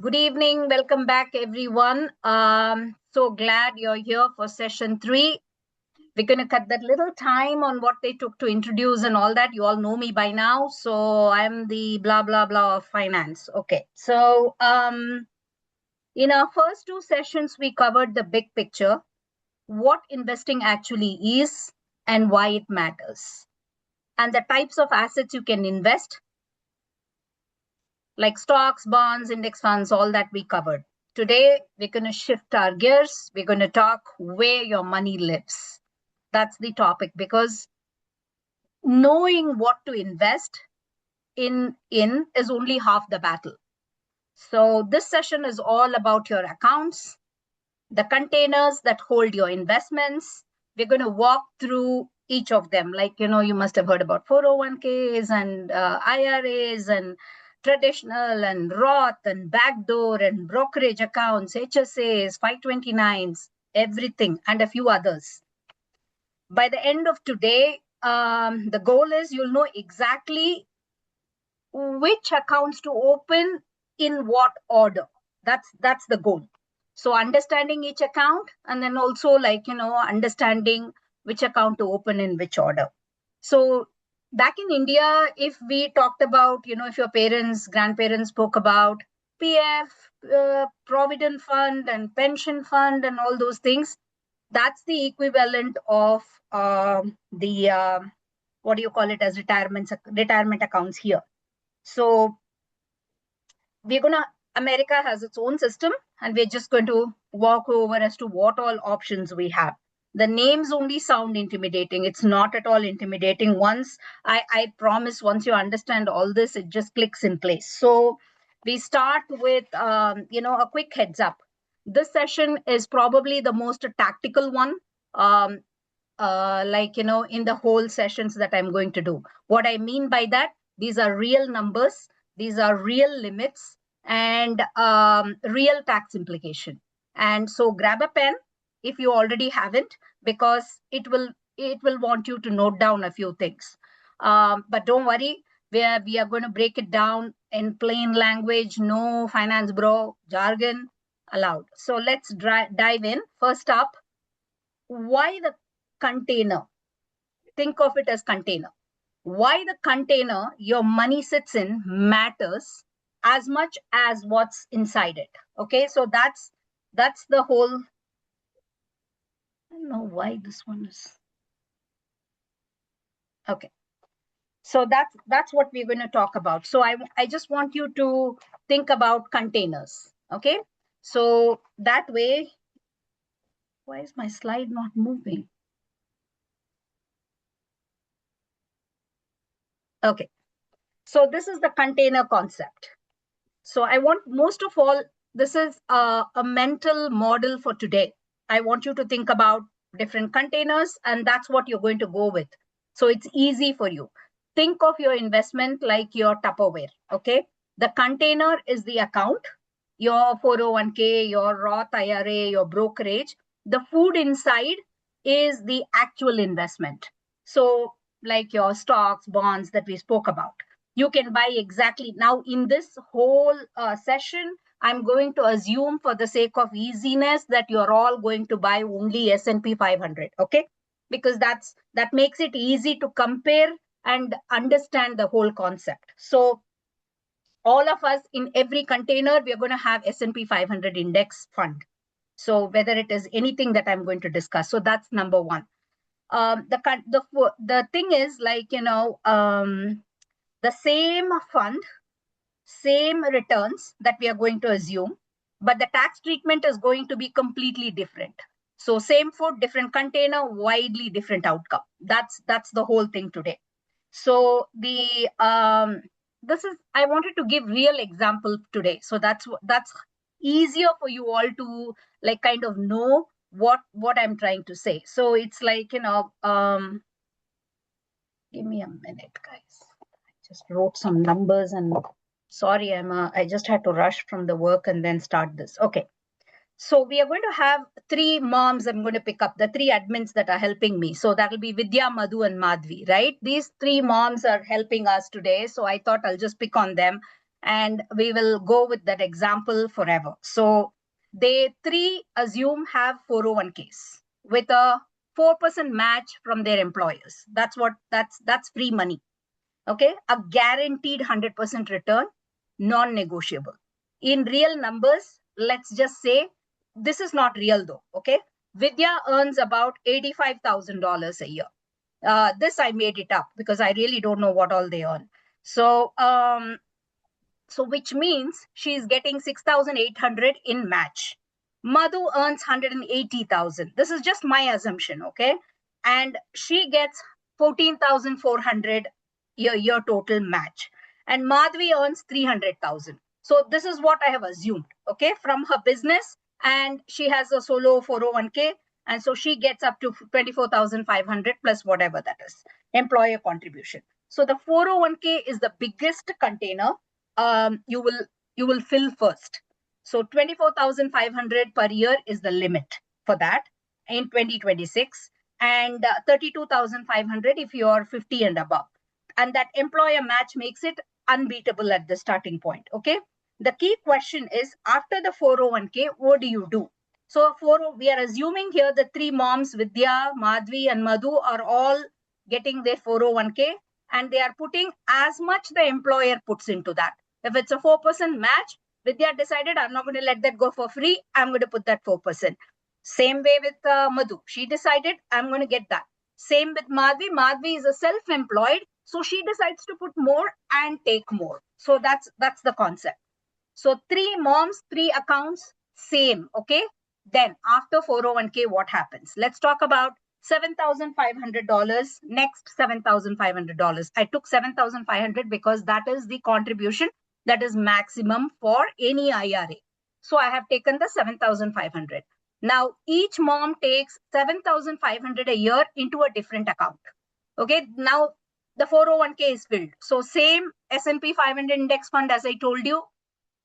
Good evening. Welcome back, everyone. So glad you're here for session 3. We're going to cut that little time on what they took to introduce and all that. You all know me by now. So I'm the blah, blah, blah of finance. Okay. So in our first 2 sessions, we covered the big picture, what investing actually is and why it matters, and the types of assets you can invest, like stocks, bonds, index funds, all that we covered. Today, we're going to shift our gears. We're going to talk where your money lives. That's the topic, because knowing what to invest in is only half the battle. So this session is all about your accounts, the containers that hold your investments. We're going to walk through each of them. Like, you must have heard about 401ks and IRAs and traditional and Roth and backdoor and brokerage accounts, HSAs, 529s, everything, and a few others. By the end of today, the goal is you'll know exactly which accounts to open in what order. That's the goal. So understanding each account, and then also understanding which account to open in which order. So back in India, if we talked about, if your parents, grandparents spoke about PF, Provident Fund and Pension Fund and all those things, that's the equivalent of the what do you call it, as retirement accounts here. So America has its own system, and we're just going to walk over as to what all options we have. The names only sound intimidating. It's not at all intimidating. I promise, once you understand all this, it just clicks in place. So we start with, a quick heads up. This session is probably the most tactical one. In the whole sessions that I'm going to do. What I mean by that, these are real numbers, these are real limits, and real tax implication. And so grab a pen if you already haven't, because it will want you to note down a few things. But don't worry, we are going to break it down in plain language, no finance bro jargon allowed. So let's dive in. First up, why the container? Think of it as container. Why the container your money sits in matters as much as what's inside it. Okay, so that's the whole. I don't know why this one is. Okay, so that's what we're going to talk about. So I just want you to think about containers. Okay, so that way. Why is my slide not moving? Okay, so this is the container concept. So I want, most of all, this is a mental model for today. I want you to think about different containers, and that's what you're going to go with. So it's easy for you. Think of your investment like your Tupperware, okay? The container is the account, your 401k, your Roth IRA, your brokerage. The food inside is the actual investment. So like your stocks, bonds that we spoke about. You can buy exactly. Now, in this whole session, I'm going to assume, for the sake of easiness, that you're all going to buy only S&P 500, okay? Because that makes it easy to compare and understand the whole concept. So all of us, in every container, we are going to have S&P 500 index fund. So whether it is anything that I'm going to discuss. So that's number one. The thing is, the same fund, same returns that we are going to assume, but the tax treatment is going to be completely different. So same food, different container, widely different outcome. That's the whole thing today. So I wanted to give real example today. So that's easier for you all to kind of know what I'm trying to say. So it's like, give me a minute, guys. I just wrote some numbers, and sorry, I just had to rush from the work and then start this. Okay. So we are going to have 3 moms. I'm going to pick up the 3 admins that are helping me. So that'll be Vidya, Madhu, and Madhvi, right? These 3 moms are helping us today. So I thought I'll just pick on them. and we will go with that example forever. So they three assume have 401ks with a 4% match from their employers. That's free money. Okay, a guaranteed 100% return, non-negotiable. In real numbers, let's just say this is not real though. Okay, Vidya earns about $85,000 a year. This I made it up because I really don't know what all they earn. So which means she's getting 6,800 in match. Madhu earns 180,000. This is just my assumption, okay? And she gets 14,400 year total match. And Madhvi earns 300,000. So this is what I have assumed, okay, from her business. And she has a solo 401k. And so she gets up to 24,500 plus whatever that is, employer contribution. So the 401k is the biggest container you will fill first. So 24,500 per year is the limit for that in 2026, and 32,500 if you are 50 and above. And that employer match makes it unbeatable at the starting point. Okay. The key question is, after the 401k, what do you do? So we are assuming here the three moms, Vidya, Madhvi, and Madhu, are all getting their 401k, and they are putting as much the employer puts into that. If it's a 4% match, Vidya decided, I'm not going to let that go for free. I'm going to put that 4%. Same way with Madhu. She decided, I'm going to get that. Same with Madhvi. Madhvi is a self-employed, so she decides to put more and take more. So that's the concept. So three moms, three accounts, same. Okay. Then after 401k, what happens? Let's talk about $7,500. Next $7,500. I took 7,500 because that is the contribution that is maximum for any IRA. So I have taken the 7,500. Now each mom takes 7,500 a year into a different account. Okay. Now the 401k is filled. So same S&P 500 index fund, as I told you,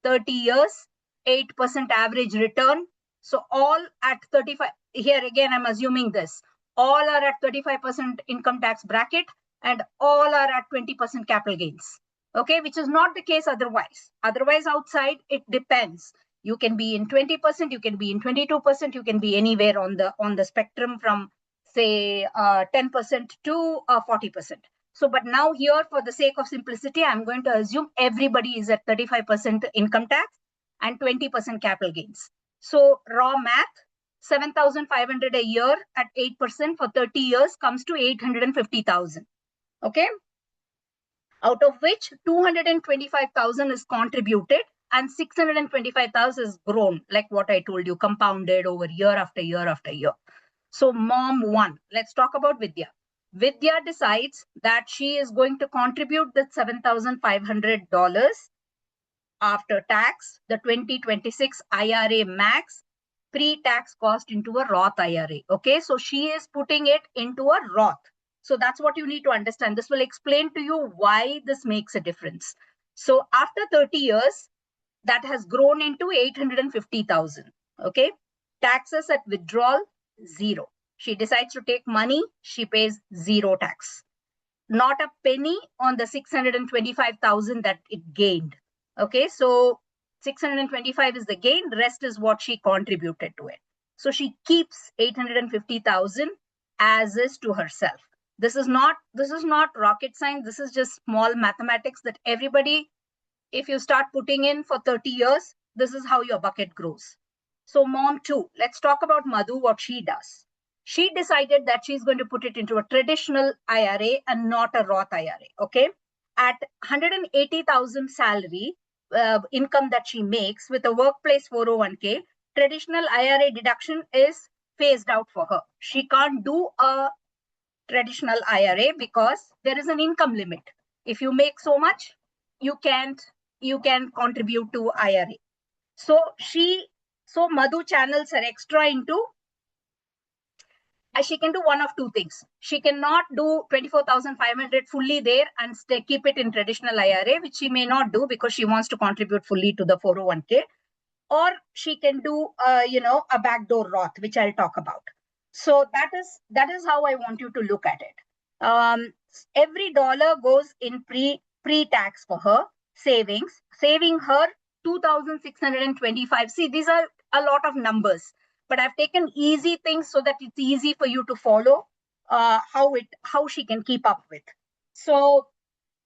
30 years, 8% average return. So all at 35, here again, I'm assuming this, all are at 35% income tax bracket and all are at 20% capital gains. Okay, which is not the case otherwise. Otherwise outside, it depends. You can be in 20%, you can be in 22%, you can be anywhere on the spectrum from say 10% to 40%. So, but now here, for the sake of simplicity, I'm going to assume everybody is at 35% income tax and 20% capital gains. So raw math, 7,500 a year at 8% for 30 years comes to 850,000. Okay. Out of which 225,000 is contributed and 625,000 is grown, like what I told you, compounded over year after year after year. So mom one, let's talk about Vidya. Vidya decides that she is going to contribute the $7,500 after tax, the 2026 IRA max pre-tax cost into a Roth IRA. Okay, so she is putting it into a Roth. So that's what you need to understand. This will explain to you why this makes a difference. So after 30 years, that has grown into 850,000. Okay, taxes at withdrawal, zero. She decides to take money, she pays zero tax. Not a penny on the 625,000 that it gained. Okay, so 625 is the gain, rest is what she contributed to it. So she keeps 850,000 as is to herself. This is not rocket science. This is just small mathematics that everybody, if you start putting in for 30 years, this is how your bucket grows. So mom two, let's talk about Madhu, what she does. She decided that she's going to put it into a traditional IRA and not a Roth IRA. Okay. At 180,000 salary income that she makes with a workplace 401k, traditional IRA deduction is phased out for her. She can't do a traditional IRA because there is an income limit. If you make so much, you can contribute to IRA. So Madhu channels her extra into, she can do one of two things. She cannot do 24,500 fully there and keep it in traditional IRA, which she may not do because she wants to contribute fully to the 401k. Or she can do, a backdoor Roth, which I'll talk about. So that is how I want you to look at it. Every dollar goes in pre-tax for her. saving her 2,625. See, these are a lot of numbers, but I've taken easy things so that it's easy for you to follow how she can keep up with. So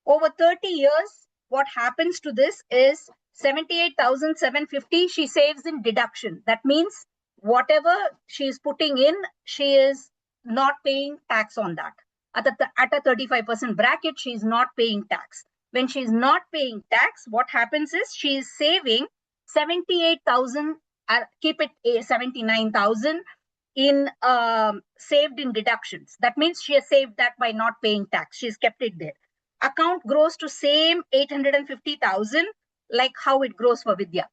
over 30 years, what happens to this is 78,750 she saves in deduction. That means whatever she is putting in, she is not paying tax on that. At a 35% bracket, she is not paying tax. When she is not paying tax, what happens is she is saving 78,000, keep it 79,000 in saved in deductions. That means she has saved that by not paying tax. She's kept it there. Account grows to same 850,000, like how it grows for Vidya.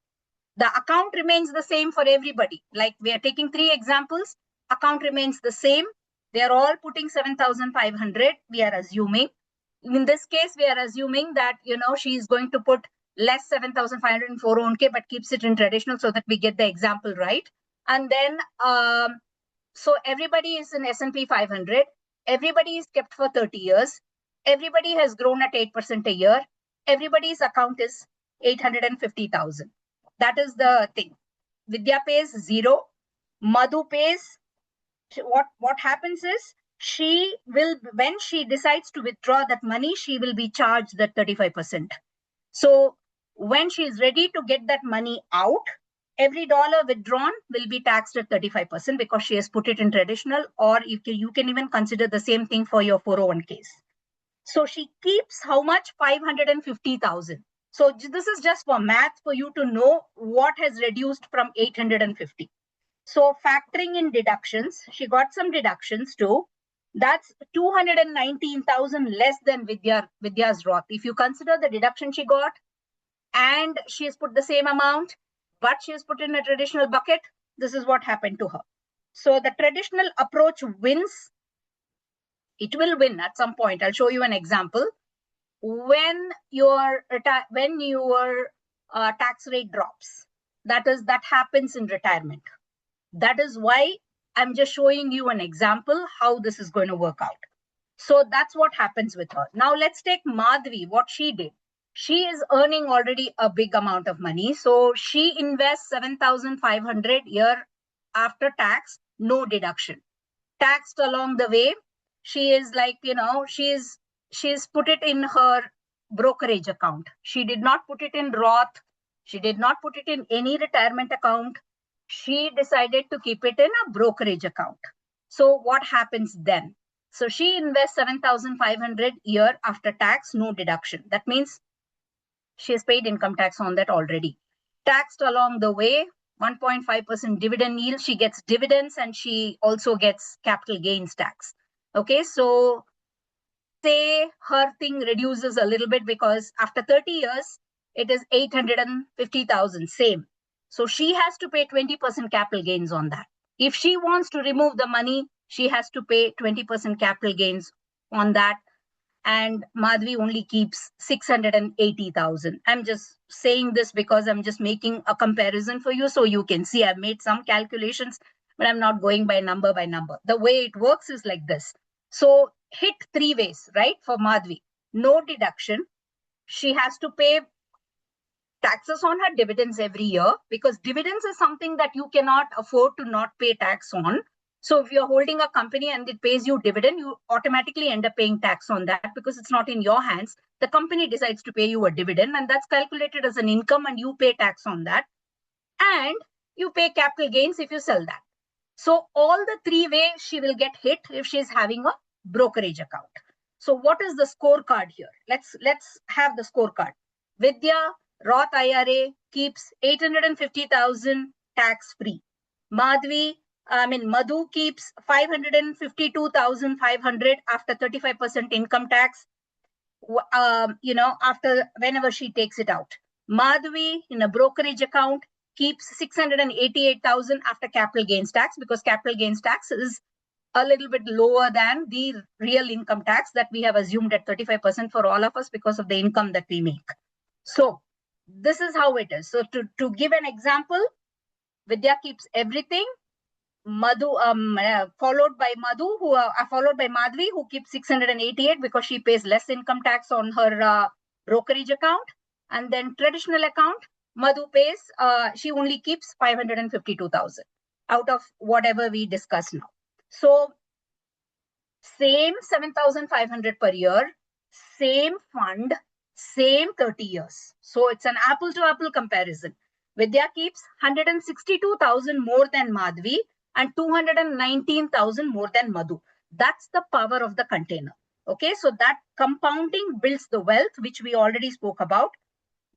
The account remains the same for everybody. Like we are taking 3 examples. Account remains the same. They are all putting 7,500. We are assuming. In this case, we are assuming that, she is going to put less 7,500 in 401k, but keeps it in traditional so that we get the example right. And then, so everybody is in S&P 500. Everybody is kept for 30 years. Everybody has grown at 8% a year. Everybody's account is 850,000. That is the thing. Vidya pays 0. Madhu pays. What happens is she will, when she decides to withdraw that money, she will be charged that 35%. So when she is ready to get that money out, every dollar withdrawn will be taxed at 35% because she has put it in traditional, or you can even consider the same thing for your 401ks. So she keeps how much? 550,000. So this is just for math for you to know what has reduced from 850. So factoring in deductions, she got some deductions too. That's 219,000 less than Vidya's Roth. If you consider the deduction she got and she has put the same amount, but she has put in a traditional bucket, this is what happened to her. So the traditional approach wins. It will win at some point. I'll show you an example. When your tax rate drops, that happens in retirement. That is why I'm just showing you an example how this is going to work out. So that's what happens with her. Now let's take Madhvi, what she did. She is earning already a big amount of money. So she invests 7,500 year after tax, no deduction. Taxed along the way. She is like, she's put it in her brokerage account. She did not put it in Roth. She did not put it in any retirement account. She decided to keep it in a brokerage account. So what happens then? So she invests 7,500 year after tax, no deduction. That means she has paid income tax on that already. Taxed along the way, 1.5% dividend yield. She gets dividends and she also gets capital gains tax. Okay, so say her thing reduces a little bit because after 30 years, it is 850,000, same. So she has to pay 20% capital gains on that. If she wants to remove the money, she has to pay 20% capital gains on that. And Madhvi only keeps 680,000. I'm just saying this because I'm just making a comparison for you so you can see I've made some calculations, but I'm not going by number by number. The way it works is like this. So hit 3 ways, right? For Madhvi, no deduction. She has to pay taxes on her dividends every year because dividends is something that you cannot afford to not pay tax on. So if you're holding a company and it pays you dividend, you automatically end up paying tax on that because it's not in your hands. The company decides to pay you a dividend and that's calculated as an income and you pay tax on that. And you pay capital gains if you sell that. So all the 3 ways she will get hit if she's having a brokerage account. So what is the scorecard here? Let's have the scorecard. Vidya, Roth IRA keeps 850,000 tax-free. Madhu keeps 552,500 after 35% income tax, after whenever she takes it out. Madhvi in a brokerage account keeps 688,000 after capital gains tax because capital gains tax is a little bit lower than the real income tax that we have assumed at 35% for all of us because of the income that we make. So this is how it is. So to give an example, Vidya keeps everything. Madhu, followed by Madhvi, who keeps 688 because she pays less income tax on her brokerage account. And then traditional account, Madhu pays, she only keeps 552,000 out of whatever we discussed now. So same 7,500 per year, same fund, same 30 years. So it's an apple to apple comparison. Vidya keeps 162,000 more than Madhvi and 219,000 more than Madhu. That's the power of the container. Okay, so that compounding builds the wealth, which we already spoke about.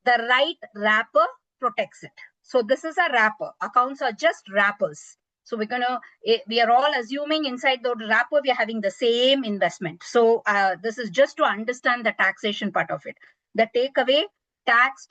The right wrapper protects it. So this is a wrapper. Accounts are just wrappers. So we are all assuming inside the wrapper, we are having the same investment. So this is just to understand the taxation part of it. The takeaway, tax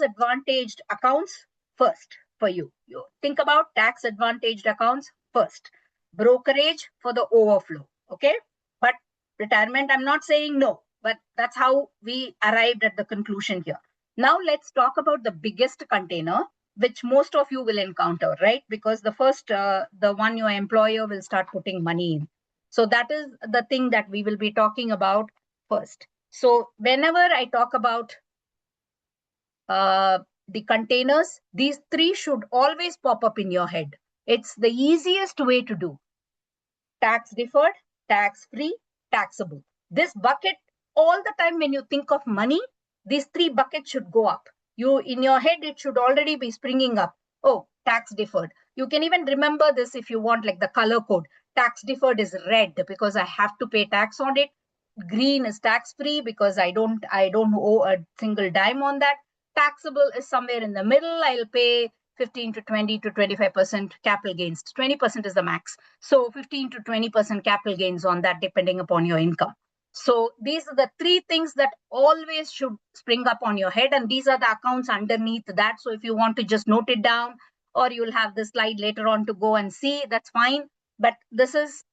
advantaged accounts first for you. You think about tax advantaged accounts first. Brokerage for the overflow. Okay. But retirement, I'm not saying no, but that's how we arrived at the conclusion here. Now let's talk about the biggest container, which most of you will encounter, right? Because the first, the one your employer will start putting money in. So that is the thing that we will be talking about first. So whenever I talk about the containers, these three should always pop up in your head. It's the easiest way to do. Tax deferred, tax free, taxable. This bucket, all the time when you think of money, these three buckets should go up. You, in your head, it should already be springing up. Oh, tax deferred. You can even remember this if you want, like the color code. Tax deferred is red because I have to pay tax on it. Green is tax free because I don't owe a single dime on that. Taxable is somewhere in the middle. I'll pay 15 to 20 to 25% capital gains. 20% is the max. So 15 to 20% capital gains on that, depending upon your income. So these are the three things that always should spring up on your head. And these are the accounts underneath that. So if you want to just note it down, or you'll have the slide later on to go and see, that's fine. But this is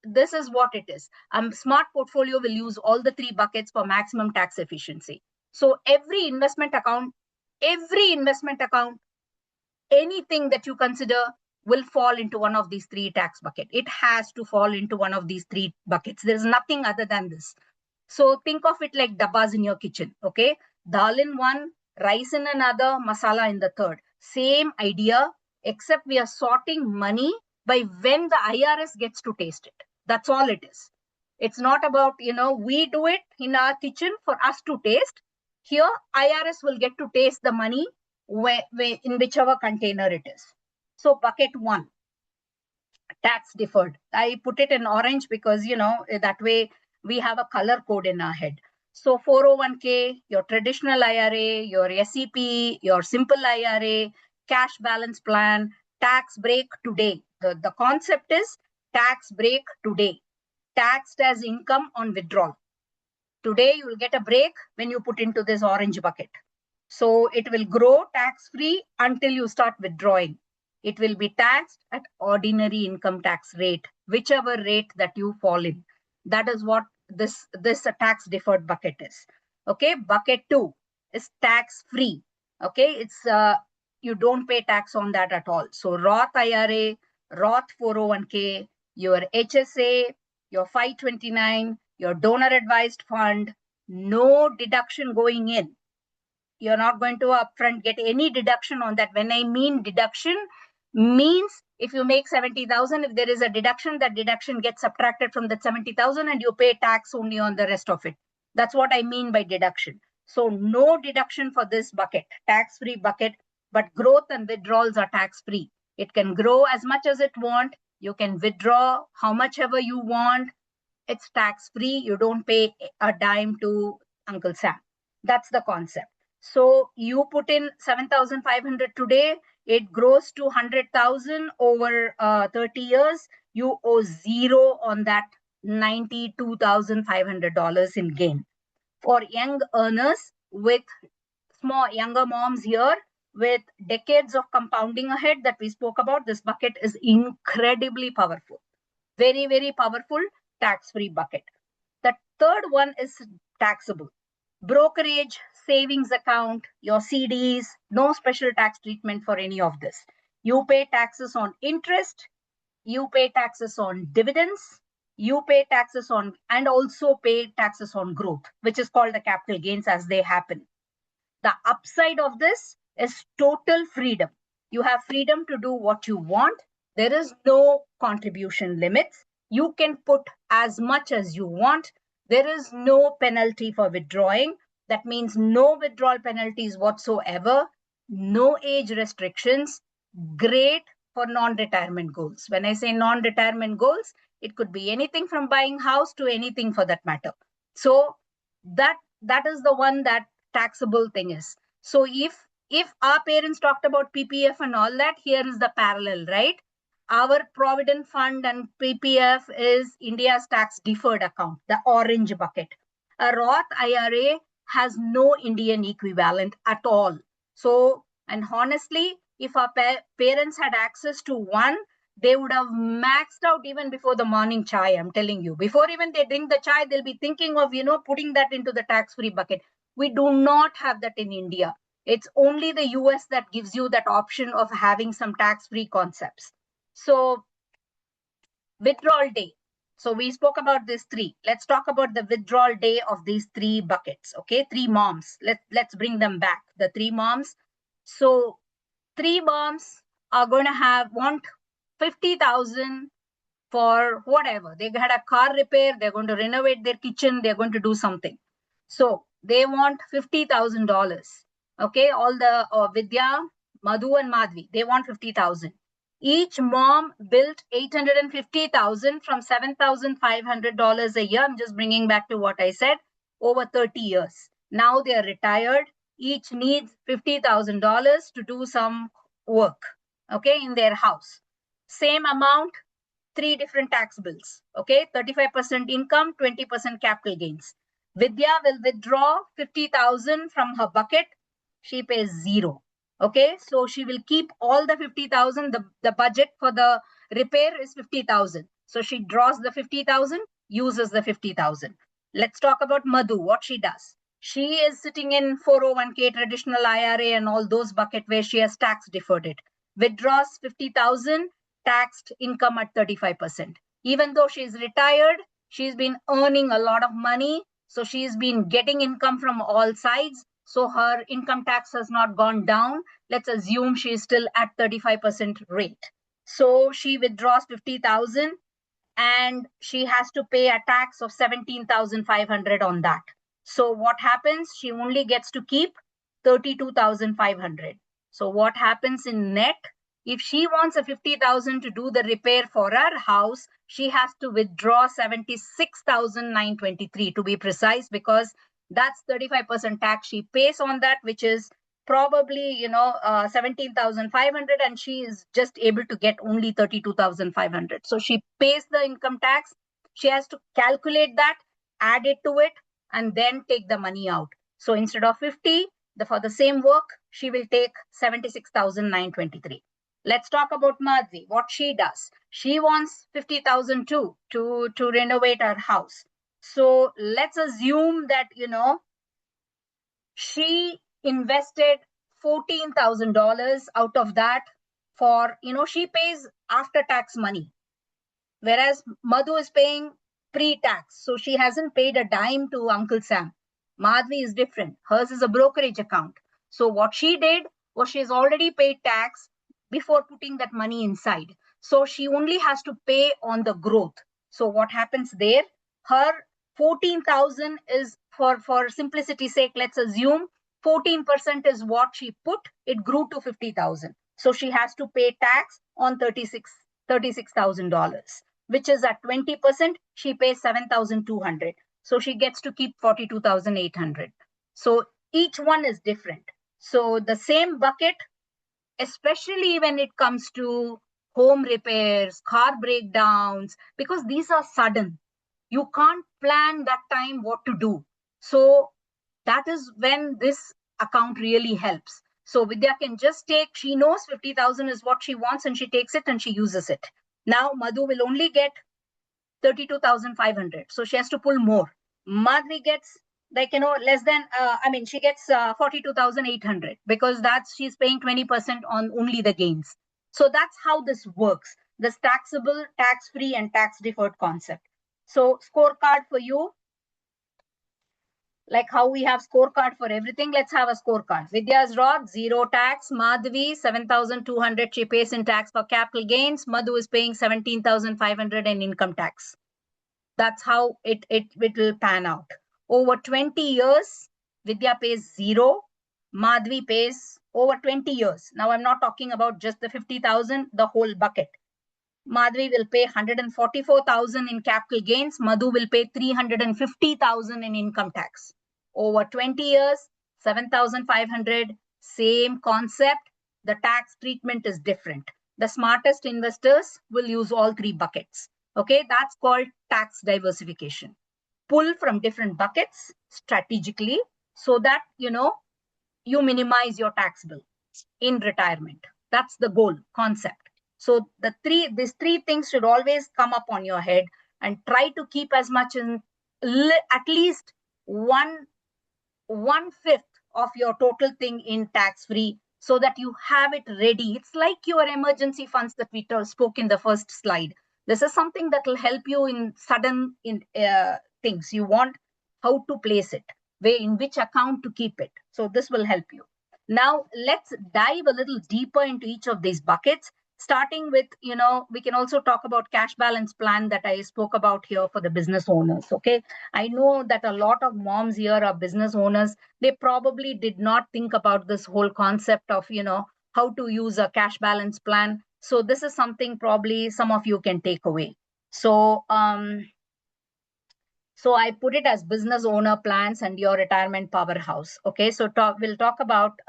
what it is. Smart portfolio will use all the three buckets for maximum tax efficiency. So every investment account, anything that you consider will fall into one of these three tax buckets. It has to fall into one of these three buckets. There's nothing other than this. So think of it like dabbas in your kitchen, okay? Dal in one, rice in another, masala in the third. Same idea, except we are sorting money by when the IRS gets to taste it. That's all it is. It's not about, we do it in our kitchen for us to taste. Here, IRS will get to taste the money in whichever container it is. So bucket one, tax deferred. I put it in orange because, that way we have a color code in our head. So 401k, your traditional IRA, your SEP, your simple IRA, cash balance plan, tax break today. The concept is tax break today, taxed as income on withdrawal. Today you will get a break when you put into this orange bucket. So it will grow tax-free until you start withdrawing. It will be taxed at ordinary income tax rate, whichever rate that you fall in. That is what this tax deferred bucket is. Okay, bucket two is tax-free. Okay, it's you don't pay tax on that at all. So Roth IRA, Roth 401k, your HSA, your 529, your donor advised fund, no deduction going in. You're not going to upfront get any deduction on that. When I mean deduction, means if you make 70,000, if there is a deduction, that deduction gets subtracted from that 70,000 and you pay tax only on the rest of it. That's what I mean by deduction. So no deduction for this bucket, tax-free bucket, but growth and withdrawals are tax-free. It can grow as much as it want. You can withdraw how much ever you want. It's tax-free. You don't pay a dime to Uncle Sam. That's the concept. So you put in 7,500 today, it grows to 100,000 over 30 years. You owe zero on that $92,500 in gain. For young earners with younger moms here with decades of compounding ahead that we spoke about, this bucket is incredibly powerful. Very, very powerful tax-free bucket. The third one is taxable. Brokerage, savings account, your CDs, no special tax treatment for any of this. You pay taxes on interest, you pay taxes on dividends, you pay taxes on, and also pay taxes on growth, which is called the capital gains as they happen. The upside of this is total freedom. You have freedom to do what you want. There is no contribution limits. You can put as much as you want. There is no penalty for withdrawing. That means no withdrawal penalties whatsoever, no age restrictions. Great for non-retirement goals. When I say non-retirement goals, it could be anything from buying house to anything for that matter. So that is the one that taxable thing is. So if our parents talked about PPF and all that, here is the parallel, right? Our provident fund and PPF is India's tax deferred account, the orange bucket. A Roth IRA has no Indian equivalent at all. So, and honestly, if our parents had access to one, they would have maxed out even before the morning chai. I'm telling you, before even they drink the chai, they'll be thinking of, putting that into the tax-free bucket. We do not have that in India. It's only the US that gives you that option of having some tax-free concepts. So withdrawal day. So we spoke about these three. Let's talk about the withdrawal day of these three buckets. Okay, three moms. Let's bring them back. The three moms. So three moms are going to want 50,000 for whatever. They had a car repair. They're going to renovate their kitchen. They're going to do something. So they want $50,000. Okay, all the Vidya, Madhu, and Madhvi, they want 50,000. Each mom built 850,000 from $7,500 a year. I'm just bringing back to what I said, over 30 years. Now they are retired. Each needs $50,000 to do some work, okay, in their house. Same amount, three different tax bills, okay, 35% income, 20% capital gains. Vidya will withdraw 50,000 from her bucket. She pays zero. Okay, so she will keep all the 50,000. The budget for the repair is 50,000. So she draws the 50,000, uses the 50,000. Let's talk about Madhu, what she does. She is sitting in 401k, traditional IRA, and all those bucket where she has tax deferred it. Withdraws 50,000, taxed income at 35%. Even though she's retired, she's been earning a lot of money. So she's been getting income from all sides. So her income tax has not gone down. Let's assume she's still at 35% rate. So she withdraws 50,000 and she has to pay a tax of 17,500 on that. So what happens? She only gets to keep 32,500. So what happens in net? If she wants a 50,000 to do the repair for her house, she has to withdraw 76,923 to be precise, because that's 35% tax she pays on that, which is probably 17,500, and she is just able to get only 32,500. So she pays the income tax. She has to calculate that, add it to it, and then take the money out. So instead of 50, for the same work, she will take 76,923. Let's talk about Madhvi, what she does. She wants 50,000 too to renovate her house. So let's assume that, she invested $14,000 out of that for, she pays after tax money. Whereas Madhu is paying pre-tax. So she hasn't paid a dime to Uncle Sam. Madhvi is different. Hers is a brokerage account. So what she did was she's already paid tax before putting that money inside. So she only has to pay on the growth. So what happens there? Her 14,000 is, for simplicity's sake, let's assume 14% is what she put. It grew to 50,000. So she has to pay tax on $36,000, which is at 20%. She pays 7,200. So she gets to keep 42,800. So each one is different. So the same bucket, especially when it comes to home repairs, car breakdowns, because these are sudden. You can't plan that time what to do. So that is when this account really helps. So Vidya can just take, she knows 50,000 is what she wants, and she takes it and she uses it. Now Madhu will only get 32,500. So she has to pull more. Madhvi gets less than, she gets 42,800, because she's paying 20% on only the gains. So that's how this works. This taxable, tax-free, and tax-deferred concept. So scorecard for you. Like how we have scorecard for everything, let's have a scorecard. Vidya's Roth, 0 tax. Madhvi, 7,200 she pays in tax for capital gains. Madhu is paying 17,500 in income tax. That's how it will pan out. Over 20 years, Vidya pays 0. Madhvi pays over 20 years. Now I'm not talking about just the 50,000, the whole bucket. Madhvi will pay 144,000 in capital gains. Madhu will pay 350,000 in income tax. Over 20 years, 7,500, same concept. The tax treatment is different. The smartest investors will use all three buckets. Okay, that's called tax diversification. Pull from different buckets strategically so that, you minimize your tax bill in retirement. That's the goal concept. So these three things should always come up on your head, and try to keep as much in at least one fifth of your total thing in tax free, so that you have it ready. It's like your emergency funds that we spoke in the first slide. This is something that will help you in sudden things. You want how to place it, where, in which account to keep it. So this will help you. Now let's dive a little deeper into each of these buckets, starting with, we can also talk about cash balance plan that I spoke about here for the business owners. Okay, I know that a lot of moms here are business owners. They probably did not think about this whole concept of, how to use a cash balance plan. So this is something probably some of you can take away. So I put it as business owner plans and your retirement powerhouse. Okay, so we'll talk about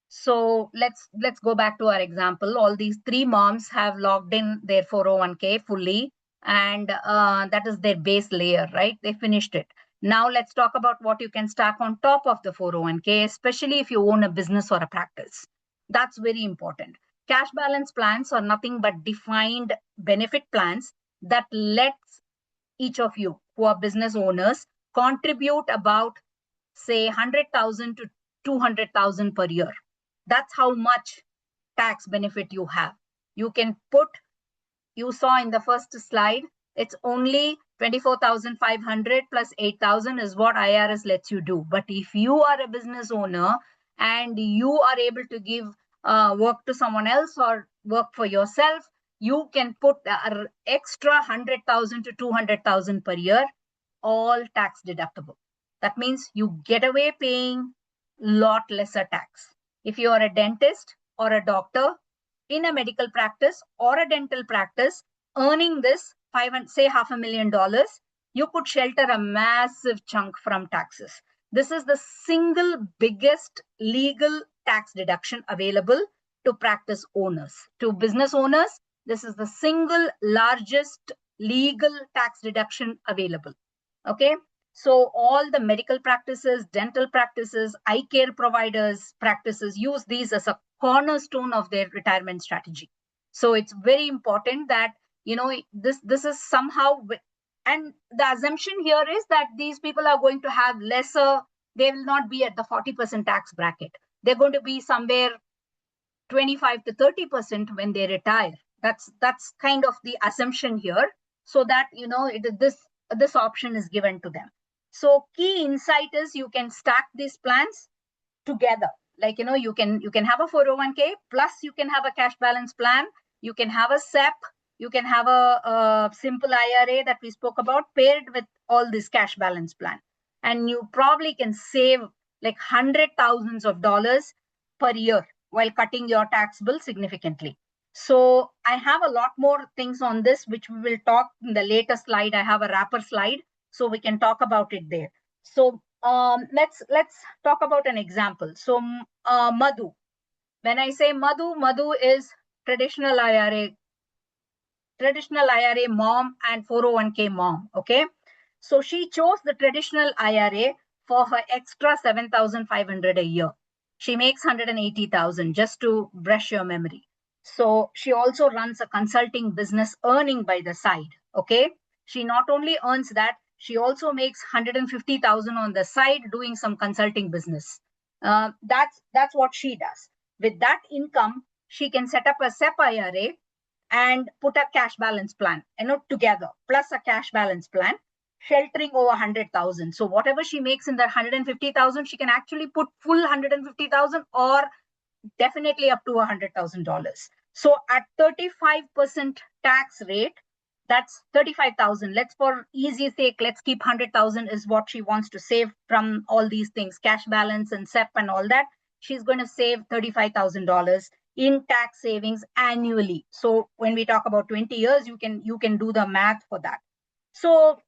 so let's go back to our example. All these three moms have logged in their 401k fully, and that is their base layer, right? They finished it. Now let's talk about what you can stack on top of the 401k, especially if you own a business or a practice. That's very important. Cash balance plans are nothing but defined benefit plans that lets each of you who are business owners contribute about, say, 100,000 to 200,000 per year. That's how much tax benefit you have. You can put, you saw in the first slide, it's only 24,500 plus 8,000 is what IRS lets you do. But if you are a business owner and you are able to give work to someone else or work for yourself, you can put extra 100,000 to 200,000 per year, all tax deductible. That means you get away paying lot lesser tax. If you are a dentist or a doctor in a medical practice or a dental practice earning this say $500,000, you could shelter a massive chunk from taxes. This is the single biggest legal tax deduction available to practice owners. To business owners, this is the single largest legal tax deduction available. Okay, so all the medical practices, dental practices, eye care providers practices use these as a cornerstone of their retirement strategy. So it's very important that, this is somehow, and the assumption here is that these people are going to have lesser, they will not be at the 40% tax bracket. They're going to be somewhere 25 to 30% when they retire. That's kind of the assumption here, so that, this option is given to them. So key insight is you can stack these plans together. Like, you can have a 401k, plus you can have a cash balance plan, you can have a SEP, you can have a simple IRA that we spoke about, paired with all this cash balance plan. And you probably can save like $100,000s per year while cutting your tax bill significantly. So I have a lot more things on this, which we will talk in the later slide. I have a wrapper slide, so we can talk about it there. So let's talk about an example. So Madhu, when I say Madhu is traditional IRA mom and 401k mom. Okay, so she chose the traditional IRA for her extra 7,500 a year. She makes 180,000, just to brush your memory. So she also runs a consulting business earning by the side. Okay, she not only earns that, she also makes 150,000 on the side doing some consulting business. That's what she does. With that income, she can set up a SEP IRA and put a cash balance plan, together, plus a cash balance plan. sheltering over 100,000. So whatever she makes in that 150,000, she can actually put full 150,000 or definitely up to $100,000. So at 35% tax rate, that's 35,000. Let's, for easy sake, let's keep 100,000 is what she wants to save from all these things, cash balance and SEP and all that. She's going to save $35,000 in tax savings annually. So when we talk about 20 years, you can do the math for that. So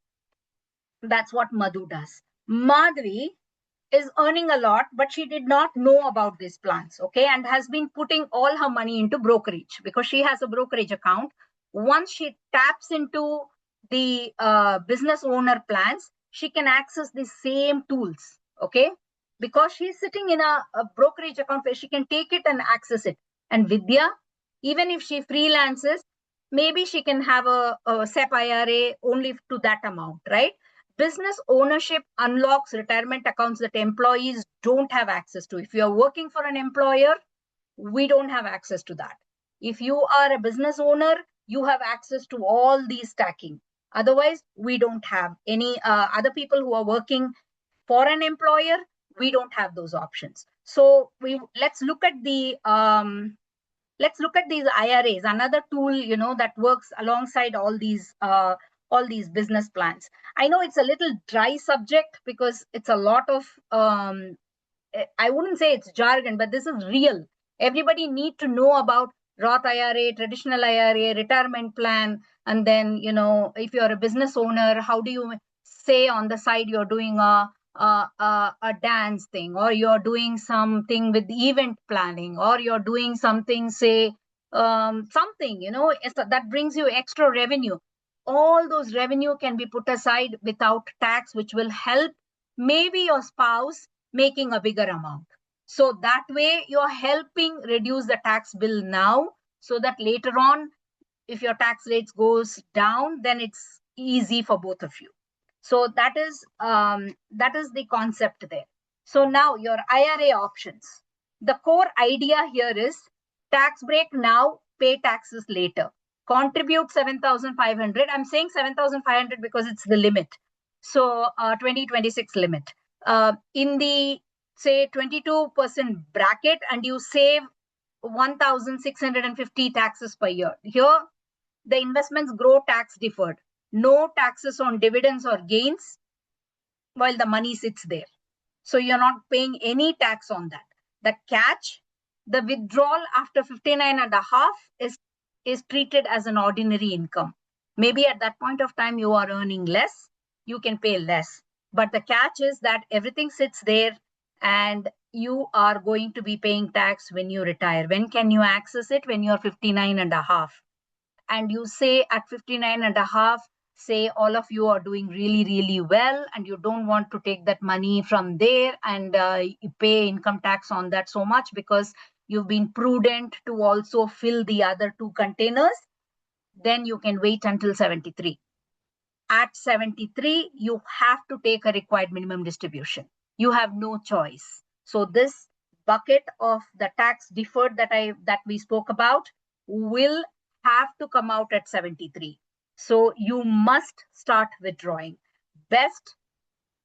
that's what Madhu does. Madhvi is earning a lot, but she did not know about these plans, okay, and has been putting all her money into brokerage because she has a brokerage account. Once she taps into the business owner plans, she can access the same tools, okay, because she's sitting in a brokerage account where she can take it and access it. And Vidya, even if she freelances, maybe she can have a SEP IRA only to that amount, right? Business ownership unlocks retirement accounts that employees don't have access to. If you're working for an employer, we don't have access to that. If you are a business owner, you have access to all these stacking. Otherwise, we don't have any other people who are working for an employer. We don't have those options. So let's look at these IRAs, another tool, that works alongside all these business plans. I know it's a little dry subject because it's a lot of, I wouldn't say it's jargon, but this is real. Everybody need to know about Roth IRA, traditional IRA, retirement plan. And then, if you're a business owner, how do you say on the side you're doing a dance thing, or you're doing something with event planning, or you're doing something, say, something, that brings you extra revenue. All those revenue can be put aside without tax, which will help maybe your spouse making a bigger amount. So that way you're helping reduce the tax bill now, so that later on, if your tax rates goes down, then it's easy for both of you. So that is the concept there. So now your IRA options. The core idea here is tax break now, pay taxes later. Contribute 7,500. I'm saying 7,500 because it's the limit. So 2026 limit. In the, say, 22% bracket, and you save 1,650 taxes per year. Here, the investments grow tax deferred. No taxes on dividends or gains while the money sits there. So you're not paying any tax on that. The catch, the withdrawal after 59 and a half is treated as an ordinary income. Maybe at that point of time you are earning less, you can pay less. But the catch is that everything sits there and you are going to be paying tax when you retire. When can you access it? When you're 59 and a half. And you say at 59 and a half, say all of you are doing really, really well, and you don't want to take that money from there and pay income tax on that so much because you've been prudent to also fill the other two containers, then you can wait until 73. At 73, you have to take a required minimum distribution. You have no choice. So this bucket of the tax deferred that we spoke about will have to come out at 73. So you must start withdrawing. Best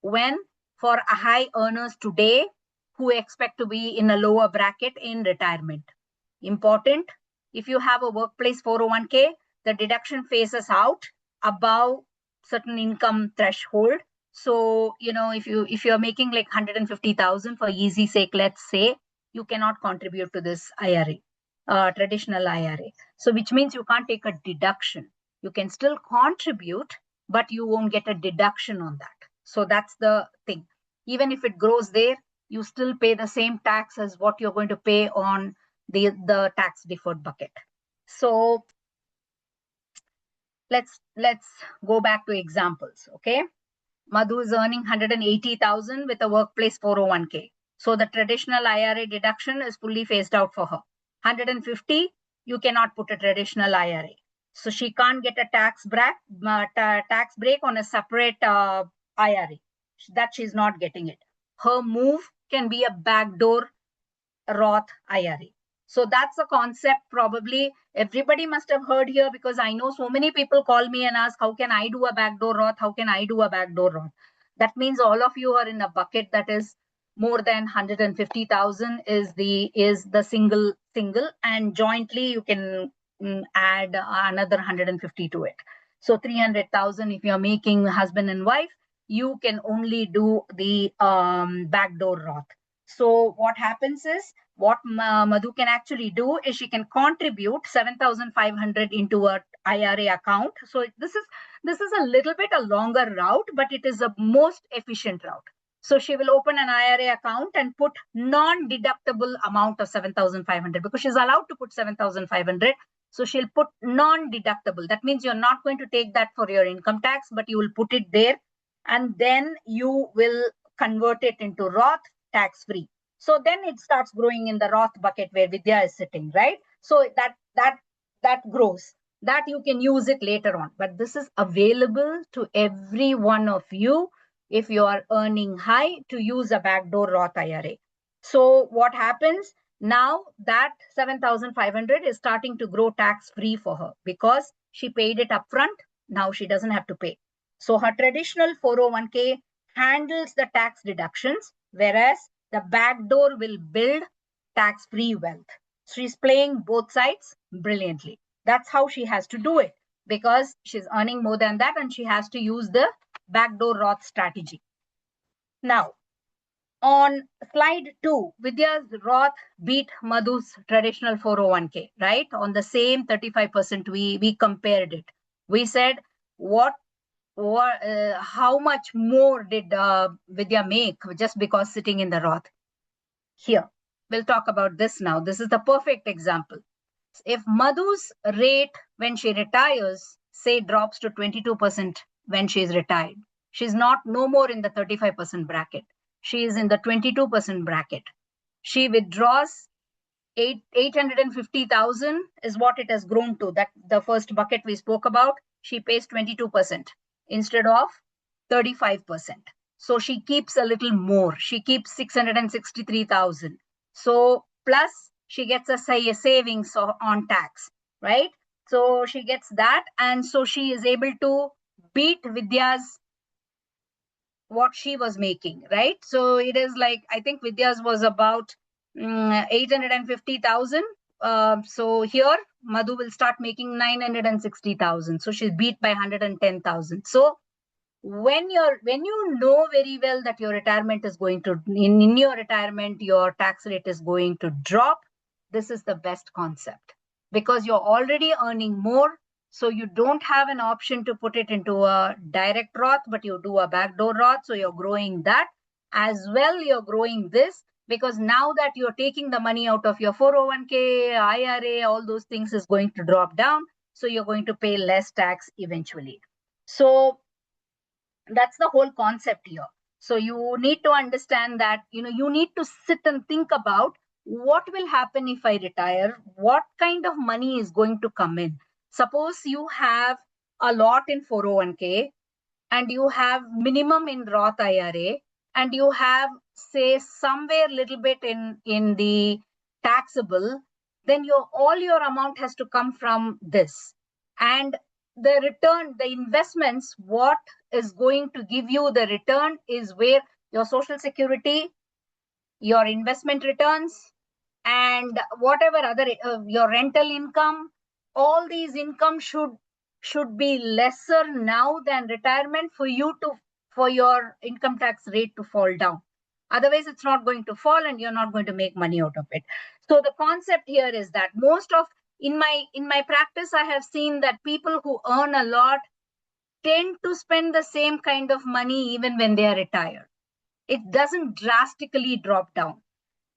when for high earners today who expect to be in a lower bracket in retirement. Important, if you have a workplace 401k, the deduction phases out above certain income threshold. So, if you're making like 150,000 for easy sake, let's say, you cannot contribute to this IRA, traditional IRA. So which means you can't take a deduction. You can still contribute, but you won't get a deduction on that. So that's the thing. Even if it grows there, you still pay the same tax as what you're going to pay on the tax deferred bucket. So let's go back to examples. Okay, Madhu is earning 180,000 with a workplace 401k. So the traditional IRA deduction is fully phased out for her. 150, you cannot put a traditional IRA. So she can't get a tax break on a separate IRA. That she's not getting it. Her move can be a backdoor Roth IRA. So that's a concept probably everybody must have heard here, because I know so many people call me and ask, how can I do a backdoor Roth? How can I do a backdoor Roth? That means all of you are in a bucket that is more than 150,000 is the single, and jointly you can add another 150 to it. So 300,000 if you're making husband and wife, you can only do the backdoor Roth. So what happens is, what Madhu can actually do is she can contribute 7,500 into a IRA account. So this is a little bit a longer route, but it is a most efficient route. So she will open an IRA account and put non-deductible amount of 7,500, because she's allowed to put 7,500. So she'll put non-deductible. That means you're not going to take that for your income tax, but you will put it there, and then you will convert it into Roth tax-free. So then it starts growing in the Roth bucket where Vidya is sitting, right? So that grows. That you can use it later on. But this is available to every one of you if you are earning high to use a backdoor Roth IRA. So what happens now, that 7,500 is starting to grow tax-free for her because she paid it upfront. Now she doesn't have to pay. So her traditional 401k handles the tax deductions, whereas the backdoor will build tax-free wealth. She's playing both sides brilliantly. That's how she has to do it, because she's earning more than that and she has to use the backdoor Roth strategy. Now, on slide 2, Vidya's Roth beat Madhu's traditional 401k, right? On the same 35%, we compared it. We said, how much more did Vidya make just because sitting in the Roth? Here, we'll talk about this now. This is the perfect example. If Madhu's rate when she retires, say, drops to 22% when she's retired, she's no more in the 35% bracket. She is in the 22% bracket. She withdraws 850,000 is what it has grown to. That the first bucket we spoke about. She pays 22% instead of 35%. So she keeps a little more. She keeps 663,000. So plus she gets a savings on tax, right? So she gets that, and so she is able to beat Vidya's what she was making, right? So it is like, I think Vidya's was about 850,000. So here Madhu will start making 960,000. So she's beat by 110,000. So when you know very well that your retirement is going to, in your retirement, your tax rate is going to drop, this is the best concept, because you're already earning more. So you don't have an option to put it into a direct Roth, but you do a backdoor Roth. So you're growing that as well. You're growing this because now that you're taking the money out of your 401k, IRA, all those things is going to drop down. So you're going to pay less tax eventually. So that's the whole concept here. So you need to understand that, you need to sit and think about what will happen if I retire, what kind of money is going to come in. Suppose you have a lot in 401k and you have minimum in Roth IRA and you have, say, somewhere little bit in the taxable, then all your amount has to come from this. And the return, the investments, what is going to give you the return is where your social security, your investment returns, and whatever other your rental income, all these income should be lesser now than retirement for your income tax rate to fall down. Otherwise it's not going to fall and you're not going to make money out of it. So the concept here is that most of in my practice, I have seen that people who earn a lot tend to spend the same kind of money even when they are retired. It doesn't drastically drop down.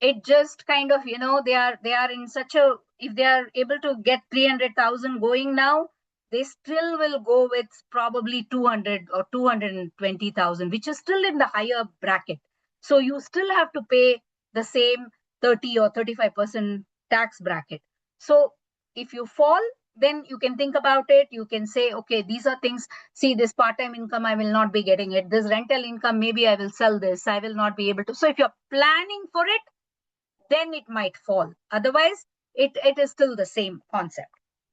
It just kind of, they are in such a, if they are able to get 300,000 going now, they still will go with probably 200 or 220,000, which is still in the higher bracket. So you still have to pay the same 30 or 35% tax bracket. So if you fall, then you can think about it. You can say, okay, these are things. See, this part-time income, I will not be getting it. This rental income, maybe I will sell this. I will not be able to. So if you're planning for it, then it might fall. Otherwise, it is still the same concept.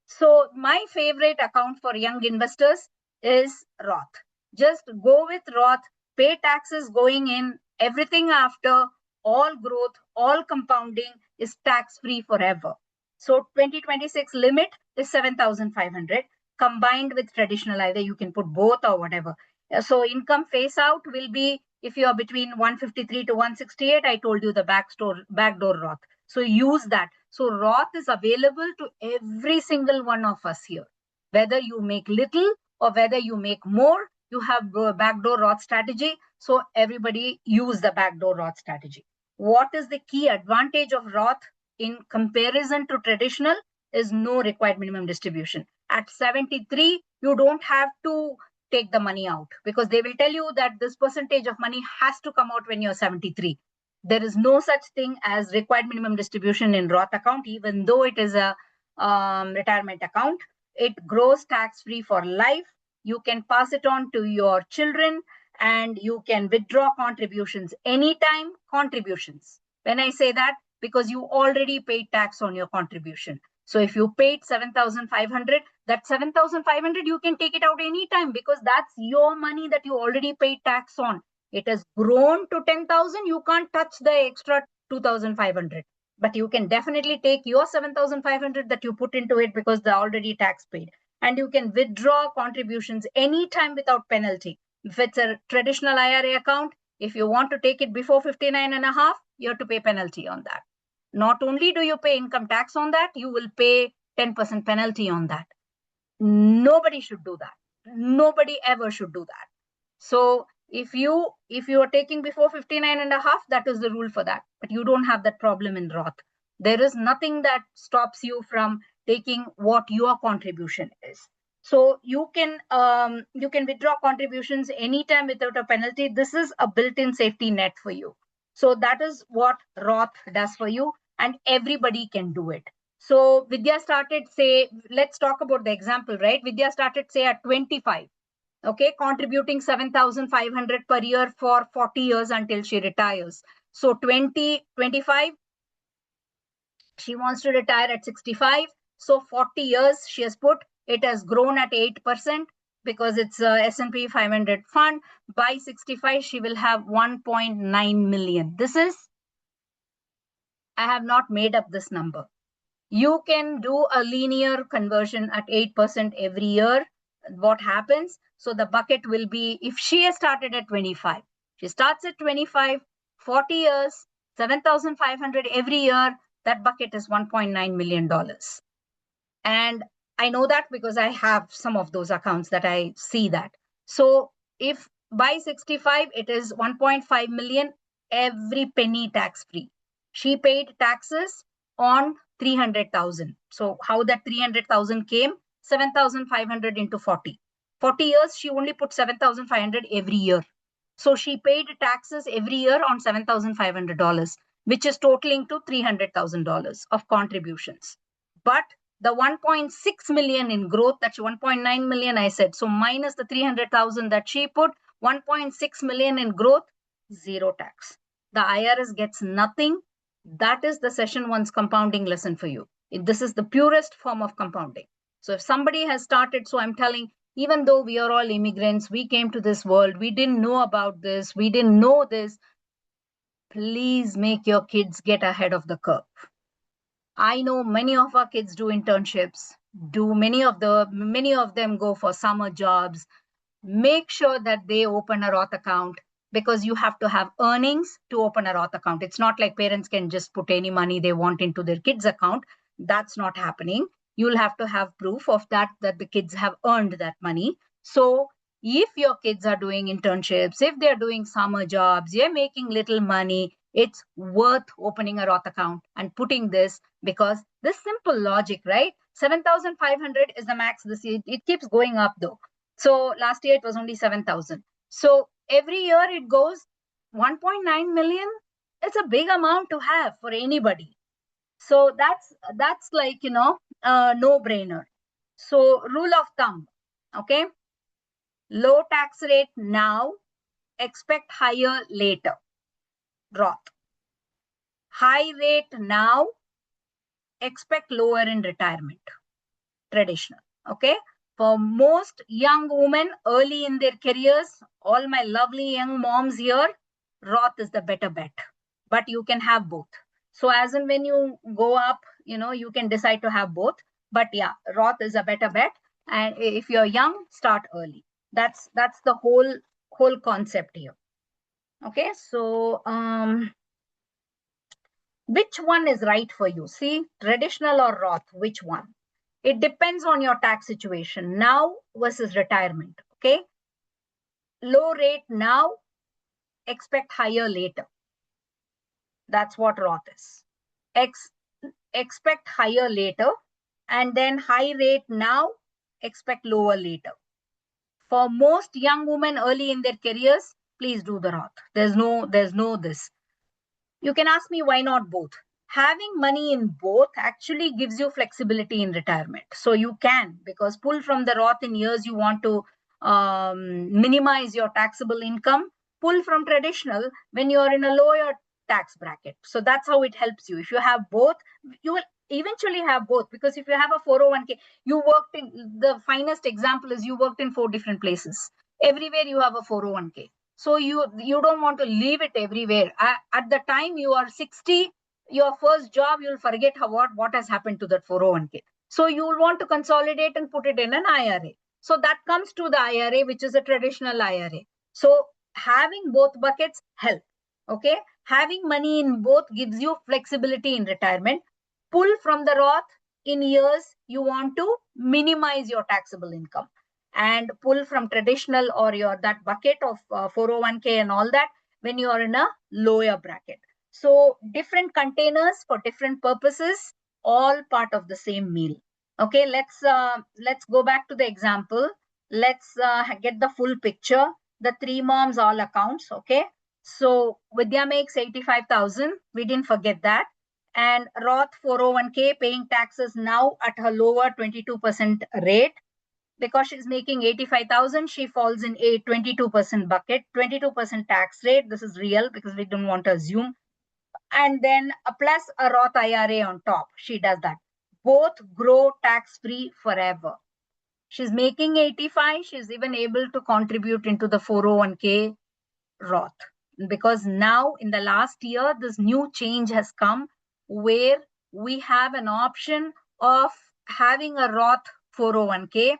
So my favorite account for young investors is Roth. Just go with Roth, pay taxes going in, everything after, all growth, all compounding is tax-free forever. So 2026 limit is 7,500 combined with traditional, either you can put both or whatever. So income face out will be, if you are between 153 to 168, I told you the backdoor Roth. So use that. So Roth is available to every single one of us here. Whether you make little or whether you make more, you have a backdoor Roth strategy. So everybody use the backdoor Roth strategy. What is the key advantage of Roth in comparison to traditional is no required minimum distribution. At 73, you don't have to take the money out because they will tell you that this percentage of money has to come out when you're 73. There is no such thing as required minimum distribution in Roth account, even though it is a retirement account. It grows tax-free for life. You can pass it on to your children and you can withdraw contributions anytime. Contributions. When I say that, because you already paid tax on your contribution. So if you paid 7,500, that 7,500 you can take it out anytime because that's your money that you already paid tax on. It has grown to 10,000. You can't touch the extra 2,500, but you can definitely take your 7,500 that you put into it because they're already tax paid. And you can withdraw contributions anytime without penalty. If it's a traditional IRA account, if you want to take it before 59 and a half, you have to pay penalty on that. Not only do you pay income tax on that, you will pay 10% penalty on that. Nobody should do that. Nobody ever should do that. So if you are taking before 59 and a half, that is the rule for that. But you don't have that problem in Roth. There is nothing that stops you from taking what your contribution is. So you can withdraw contributions anytime without a penalty. This is a built-in safety net for you. So that is what Roth does for you, and everybody can do it. So Vidya started, say, let's talk about the example, right? Vidya started, say, at 25. Okay, contributing 7,500 per year for 40 years until she retires. So 2025, she wants to retire at 65. So 40 years she has put, it has grown at 8% because it's a S&P 500 fund. By 65, she will have 1.9 million. This is, I have not made up this number. You can do a linear conversion at 8% every year. What happens? So the bucket will be, if she has started at 25, she starts at 25, 40 years, 7,500 every year, that bucket is $1.9 million. And I know that because I have some of those accounts that I see that. So if by 65, it is 1.5 million, every penny tax free. She paid taxes on 300,000. So how that 300,000 came? 7,500 into 40. 40 years, she only put 7,500 every year. So she paid taxes every year on $7,500, which is totaling to $300,000 of contributions. But the 1.6 million in growth, that's 1.9 million, I said. So minus the 300,000 that she put, 1.6 million in growth, zero tax. The IRS gets nothing. That is the session one's compounding lesson for you. This is the purest form of compounding. So if somebody has started, so I'm telling, even though we are all immigrants, we came to this world, we didn't know about this, we didn't know this, please make your kids get ahead of the curve. I know many of our kids do internships, many of them go for summer jobs. Make sure that they open a Roth account because you have to have earnings to open a Roth account. It's not like parents can just put any money they want into their kids' account. That's not happening. You'll have to have proof of that the kids have earned that money. So if your kids are doing internships, if they're doing summer jobs, you're making little money, it's worth opening a Roth account and putting this, because this simple logic, right? 7,500 is the max this year. It keeps going up though. So last year it was only 7,000. So every year it goes 1.9 million. It's a big amount to have for anybody. So that's like, no brainer. So rule of thumb, okay? Low tax rate now, expect higher later. Roth. High rate now, expect lower in retirement. Traditional. Okay. For most young women early in their careers, all my lovely young moms here, Roth is the better bet. But you can have both. So as and when you go up, you can decide to have both. But yeah, Roth is a better bet. And if you're young, start early. That's the whole concept here. Okay, so which one is right for you? See, traditional or Roth, which one? It depends on your tax situation now versus retirement. Okay, low rate now, expect higher later. That's what Roth is. Expect higher later, and then high rate now, expect lower later. For most young women early in their careers, please do the Roth. There's no this. You can ask me why not both. Having money in both actually gives you flexibility in retirement. So you can, because pull from the Roth in years you want to minimize your taxable income, pull from traditional when you're in a lower tax bracket. So that's how it helps you. If you have both, you will eventually have both, because if you have a 401k, you worked in, the finest example is you worked in 4 different places. Everywhere you have a 401k. So you don't want to leave it everywhere. At the time you are 60, your first job, you'll forget what has happened to that 401k. So you'll want to consolidate and put it in an IRA. So that comes to the IRA, which is a traditional IRA. So having both buckets help. Okay, having money in both gives you flexibility in retirement. Pull from the Roth in years you want to minimize your taxable income, and pull from traditional or your that bucket of 401k and all that when you are in a lower bracket. So different containers for different purposes, all part of the same meal. Okay, let's go back to the example. Let's get the full picture. The 3 moms all accounts. Okay, so Vidya makes 85,000. We didn't forget that. And Roth 401k paying taxes now at her lower 22% rate. Because she's making 85,000, she falls in a 22% bucket, 22% tax rate. This is real because we don't want to assume. And then a plus a Roth IRA on top. She does that. Both grow tax-free forever. She's making 85. She's even able to contribute into the 401k Roth. Because now in the last year, this new change has come where we have an option of having a Roth 401k.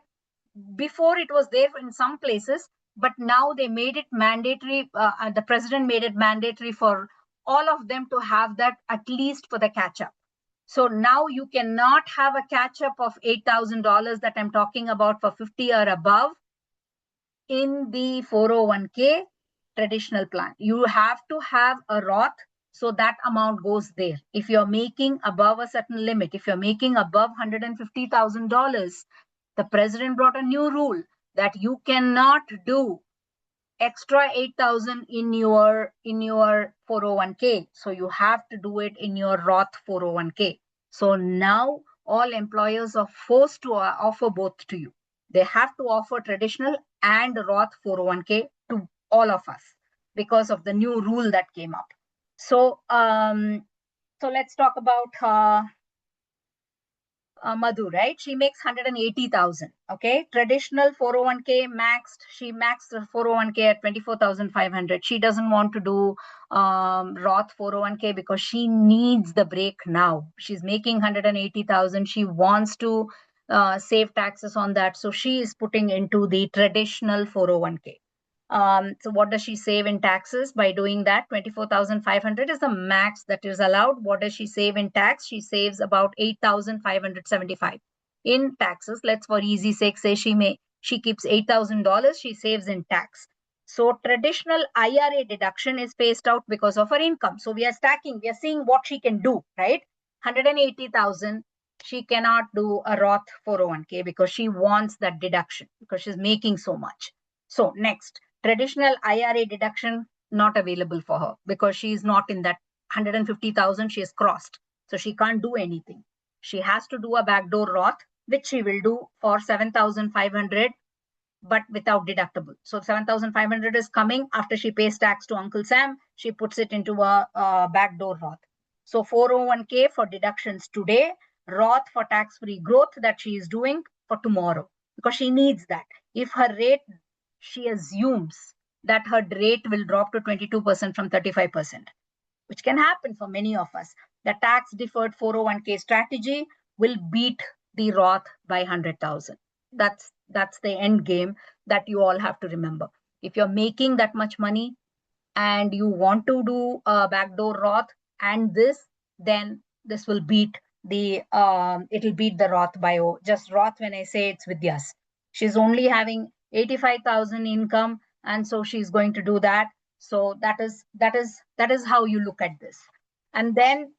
Before it was there in some places, but now they made it mandatory. The president made it mandatory for all of them to have that, at least for the catch up. So now you cannot have a catch up of $8,000 that I'm talking about for 50 or above in the 401k traditional plan. You have to have a Roth, so that amount goes there. If you're making above a certain limit, if you're making above $150,000, the president brought a new rule that you cannot do extra 8,000 in your 401k. So you have to do it in your Roth 401k. So now all employers are forced to offer both to you. They have to offer traditional and Roth 401k to all of us because of the new rule that came up. So let's talk about Madhu, right? She makes 180,000. Okay, traditional 401k maxed. She maxed her 401k at 24,500. She doesn't want to do Roth 401k because she needs the break now. She's making 180,000. She wants to save taxes on that, so she is putting into the traditional 401k. So what does she save in taxes by doing that? 24,500 is the max that is allowed. What does she save in tax? She saves about 8,575 in taxes. Let's for easy sake say she keeps $8,000 she saves in tax. So traditional IRA deduction is phased out because of her income. So we are stacking, we are seeing what she can do, right? 180,000, she cannot do a Roth 401k because she wants that deduction because she's making so much. So next, traditional IRA deduction not available for her because she is not in that 150,000 she has crossed. So she can't do anything. She has to do a backdoor Roth, which she will do for 7,500, but without deductible. So 7,500 is coming after she pays tax to Uncle Sam. She puts it into a backdoor Roth. So 401k for deductions today, Roth for tax-free growth that she is doing for tomorrow, because she needs that. If her rate, she assumes that her rate will drop to 22% from 35%, which can happen for many of us. The tax deferred 401k strategy will beat the Roth by 100,000. That's the end game that you all have to remember. If you're making that much money and you want to do a backdoor Roth and this, then this will beat the it'll beat the Roth by just Roth. When I say, it's Vidya's, she's only having 85,000 income, and so she's going to do that. So that is how you look at this. And then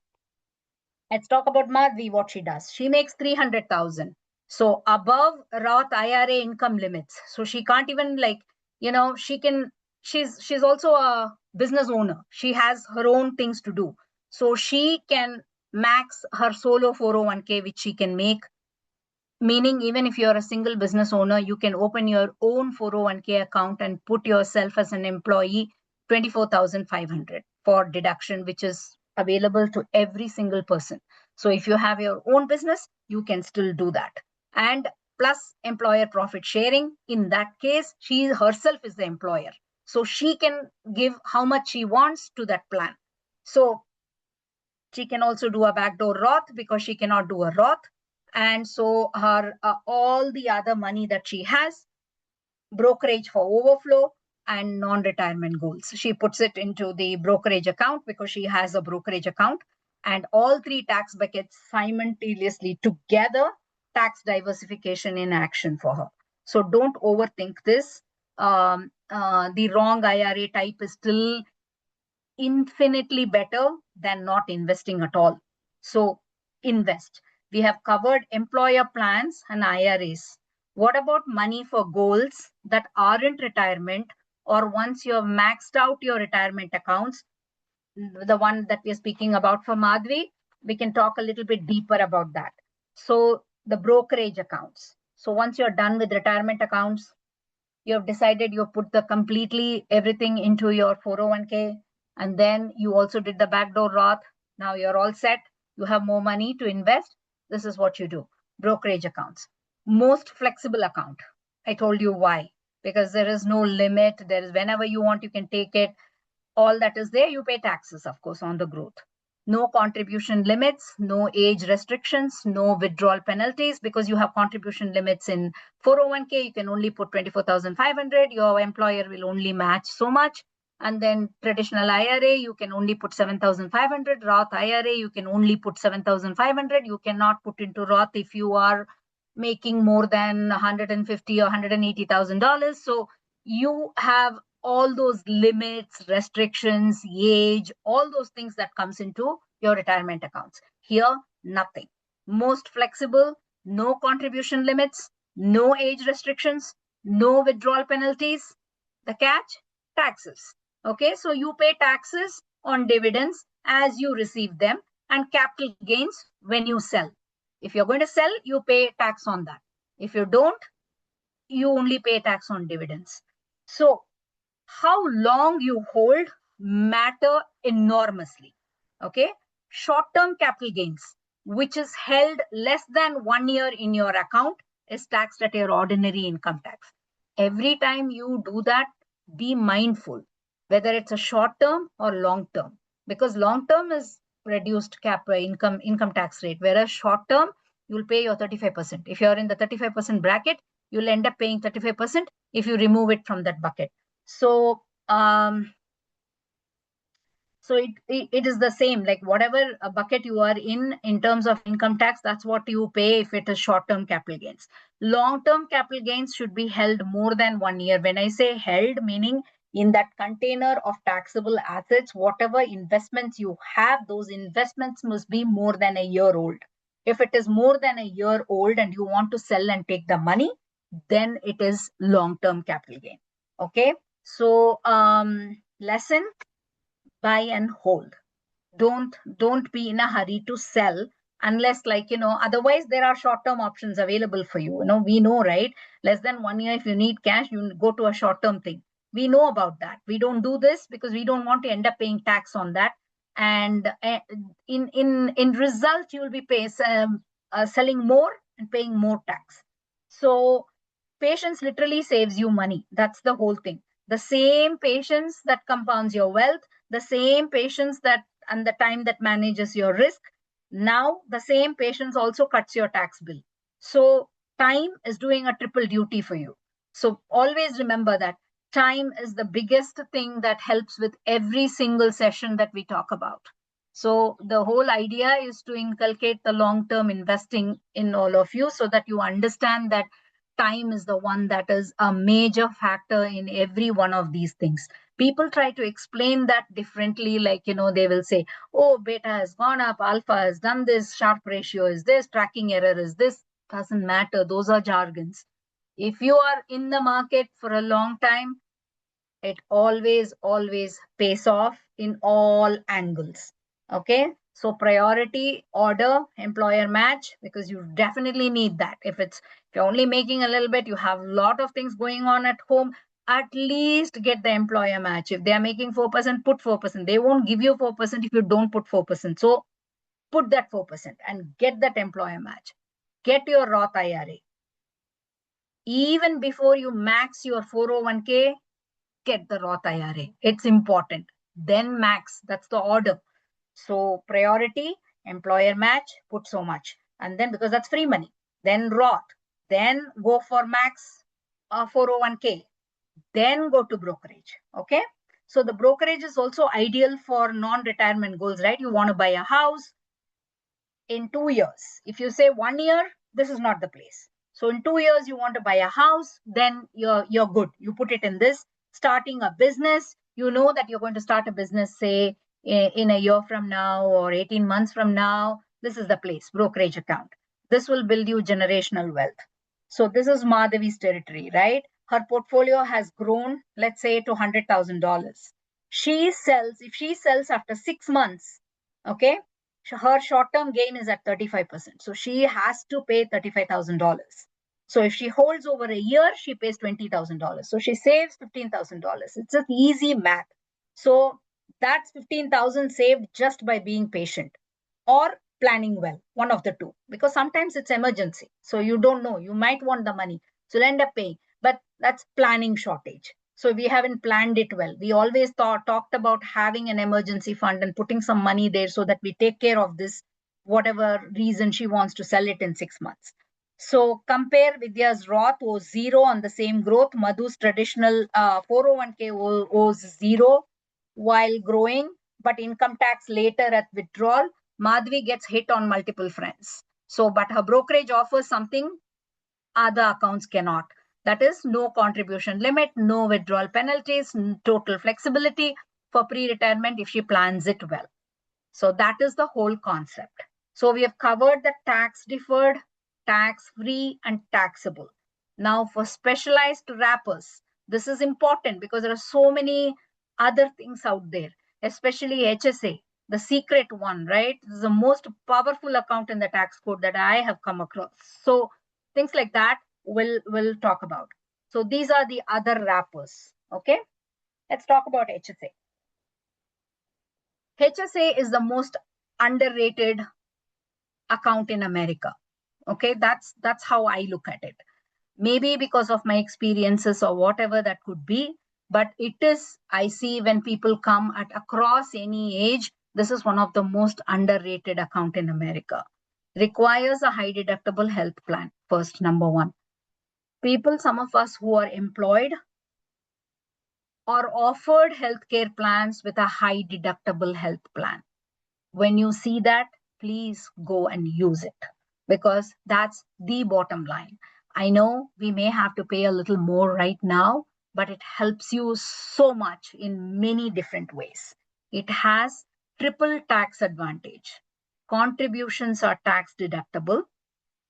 let's talk about Madhvi, what she does. She makes 300,000. So above Roth IRA income limits. So she can't even, like, she's also a business owner. She has her own things to do. So she can max her solo 401k, which she can make. Meaning, even if you're a single business owner, you can open your own 401k account and put yourself as an employee 24,500 for deduction, which is available to every single person. So if you have your own business, you can still do that. And plus employer profit sharing. In that case, she herself is the employer. So she can give how much she wants to that plan. So she can also do a backdoor Roth because she cannot do a Roth. And so her all the other money that she has, brokerage for overflow and non-retirement goals, she puts it into the brokerage account because she has a brokerage account. And all three tax buckets simultaneously together, tax diversification in action for her. So don't overthink this. The wrong IRA type is still infinitely better than not investing at all. So invest. We have covered employer plans and IRAs. What about money for goals that aren't retirement, or once you have maxed out your retirement accounts, the one that we're speaking about for Madhvi, we can talk a little bit deeper about that. So the brokerage accounts. So once you're done with retirement accounts, you have decided you put the completely everything into your 401k, and then you also did the backdoor Roth. Now you're all set. You have more money to invest. This is what you do. Brokerage accounts. Most flexible account. I told you why. Because there is no limit. There is, whenever you want, you can take it. All that is there, you pay taxes, of course, on the growth. No contribution limits, no age restrictions, no withdrawal penalties, because you have contribution limits in 401k. You can only put 24,500. Your employer will only match so much. And then traditional IRA, you can only put 7,500. Roth IRA, you can only put 7,500. You cannot put into Roth if you are making more than $150,000 or $180,000. So you have all those limits, restrictions, age, all those things that comes into your retirement accounts. Here, nothing. Most flexible, no contribution limits, no age restrictions, no withdrawal penalties. The catch? Taxes. Okay, so you pay taxes on dividends as you receive them, and capital gains when you sell. If you're going to sell, you pay tax on that. If you don't, you only pay tax on dividends. So how long you hold matter enormously. Okay, short-term capital gains, which is held less than 1 year in your account, is taxed at your ordinary income tax. Every time you do that, be mindful whether it's a short-term or long-term, because long-term is reduced income tax rate, whereas short-term you'll pay your 35%. If you're in the 35% bracket, you'll end up paying 35% if you remove it from that bucket. So it is the same, like whatever bucket you are in terms of income tax, that's what you pay if it is short-term capital gains. Long-term capital gains should be held more than 1 year. When I say held, meaning in that container of taxable assets, whatever investments you have, those investments must be more than a year old. If it is more than a year old and you want to sell and take the money, then it is long-term capital gain. Okay. So lesson: buy and hold. Don't be in a hurry to sell unless, like, otherwise there are short-term options available for you. We know, right? Less than 1 year, if you need cash, you go to a short-term thing. We know about that. We don't do this because we don't want to end up paying tax on that. And in result, you will be selling more and paying more tax. So patience literally saves you money. That's the whole thing. The same patience that compounds your wealth, the same patience that and the time that manages your risk. Now the same patience also cuts your tax bill. So time is doing a triple duty for you. So always remember that time is the biggest thing that helps with every single session that we talk about. So the whole idea is to inculcate the long-term investing in all of you so that you understand that time is the one that is a major factor in every one of these things. People try to explain that differently, like, they will say, oh, beta has gone up, alpha has done this, Sharpe ratio is this, tracking error is this. Doesn't matter. Those are jargons. If you are in the market for a long time, it always pays off in all angles. Okay, so priority, order, employer match, because you definitely need that. If you're only making a little bit, you have a lot of things going on at home, at least get the employer match. If they are making 4%, put 4%. They won't give you 4% if you don't put 4%. So put that 4% and get that employer match. Get your Roth IRA. Even before you max your 401k, get the Roth IRA. It's important. Then max, that's the order. So priority, employer match, put so much. And then, because that's free money, then Roth, then go for max 401k, then go to brokerage. Okay. So the brokerage is also ideal for non-retirement goals, right? You want to buy a house in 2 years. If you say 1 year, this is not the place. So in 2 years, you want to buy a house, then you're good. You put it in this. Starting a business, you know that you're going to start a business, say, in a year from now or 18 months from now. This is the place, brokerage account. This will build you generational wealth. So this is Madhavi's territory, right? Her portfolio has grown, let's say, to $100,000. If she sells after 6 months, okay, her short-term gain is at 35%. So she has to pay $35,000. So if she holds over a year, she pays $20,000. So she saves $15,000. It's an easy math. So that's 15,000 saved just by being patient or planning well, one of the two, because sometimes it's emergency. So you don't know, you might want the money. So you'll end up paying, but that's planning shortage. So we haven't planned it well. We always talked about having an emergency fund and putting some money there so that we take care of this, whatever reason she wants to sell it in 6 months. So compare Vidya's Roth owes zero on the same growth. Madhu's traditional 401k owes zero while growing, but income tax later at withdrawal. Madhvi gets hit on multiple fronts. So, but her brokerage offers something other accounts cannot. That is no contribution limit, no withdrawal penalties, total flexibility for pre-retirement if she plans it well. So that is the whole concept. So we have covered the tax deferred, tax free, and taxable. Now for specialized wrappers, this is important because there are so many other things out there, especially HSA, the secret one, right? This is the most powerful account in the tax code that I have come across. So things like that we'll talk about. So these are the other wrappers. Okay, let's talk about HSA. HSA is the most underrated account in America. Okay, that's how I look at it. Maybe because of my experiences or whatever that could be, but it is, I see when people come at across any age, this is one of the most underrated account in America. Requires a high deductible health plan, first, number one. People, some of us who are employed, are offered healthcare plans with a high deductible health plan. When you see that, please go and use it, because that's the bottom line. I know we may have to pay a little more right now, but it helps you so much in many different ways. It has triple tax advantage. Contributions are tax deductible.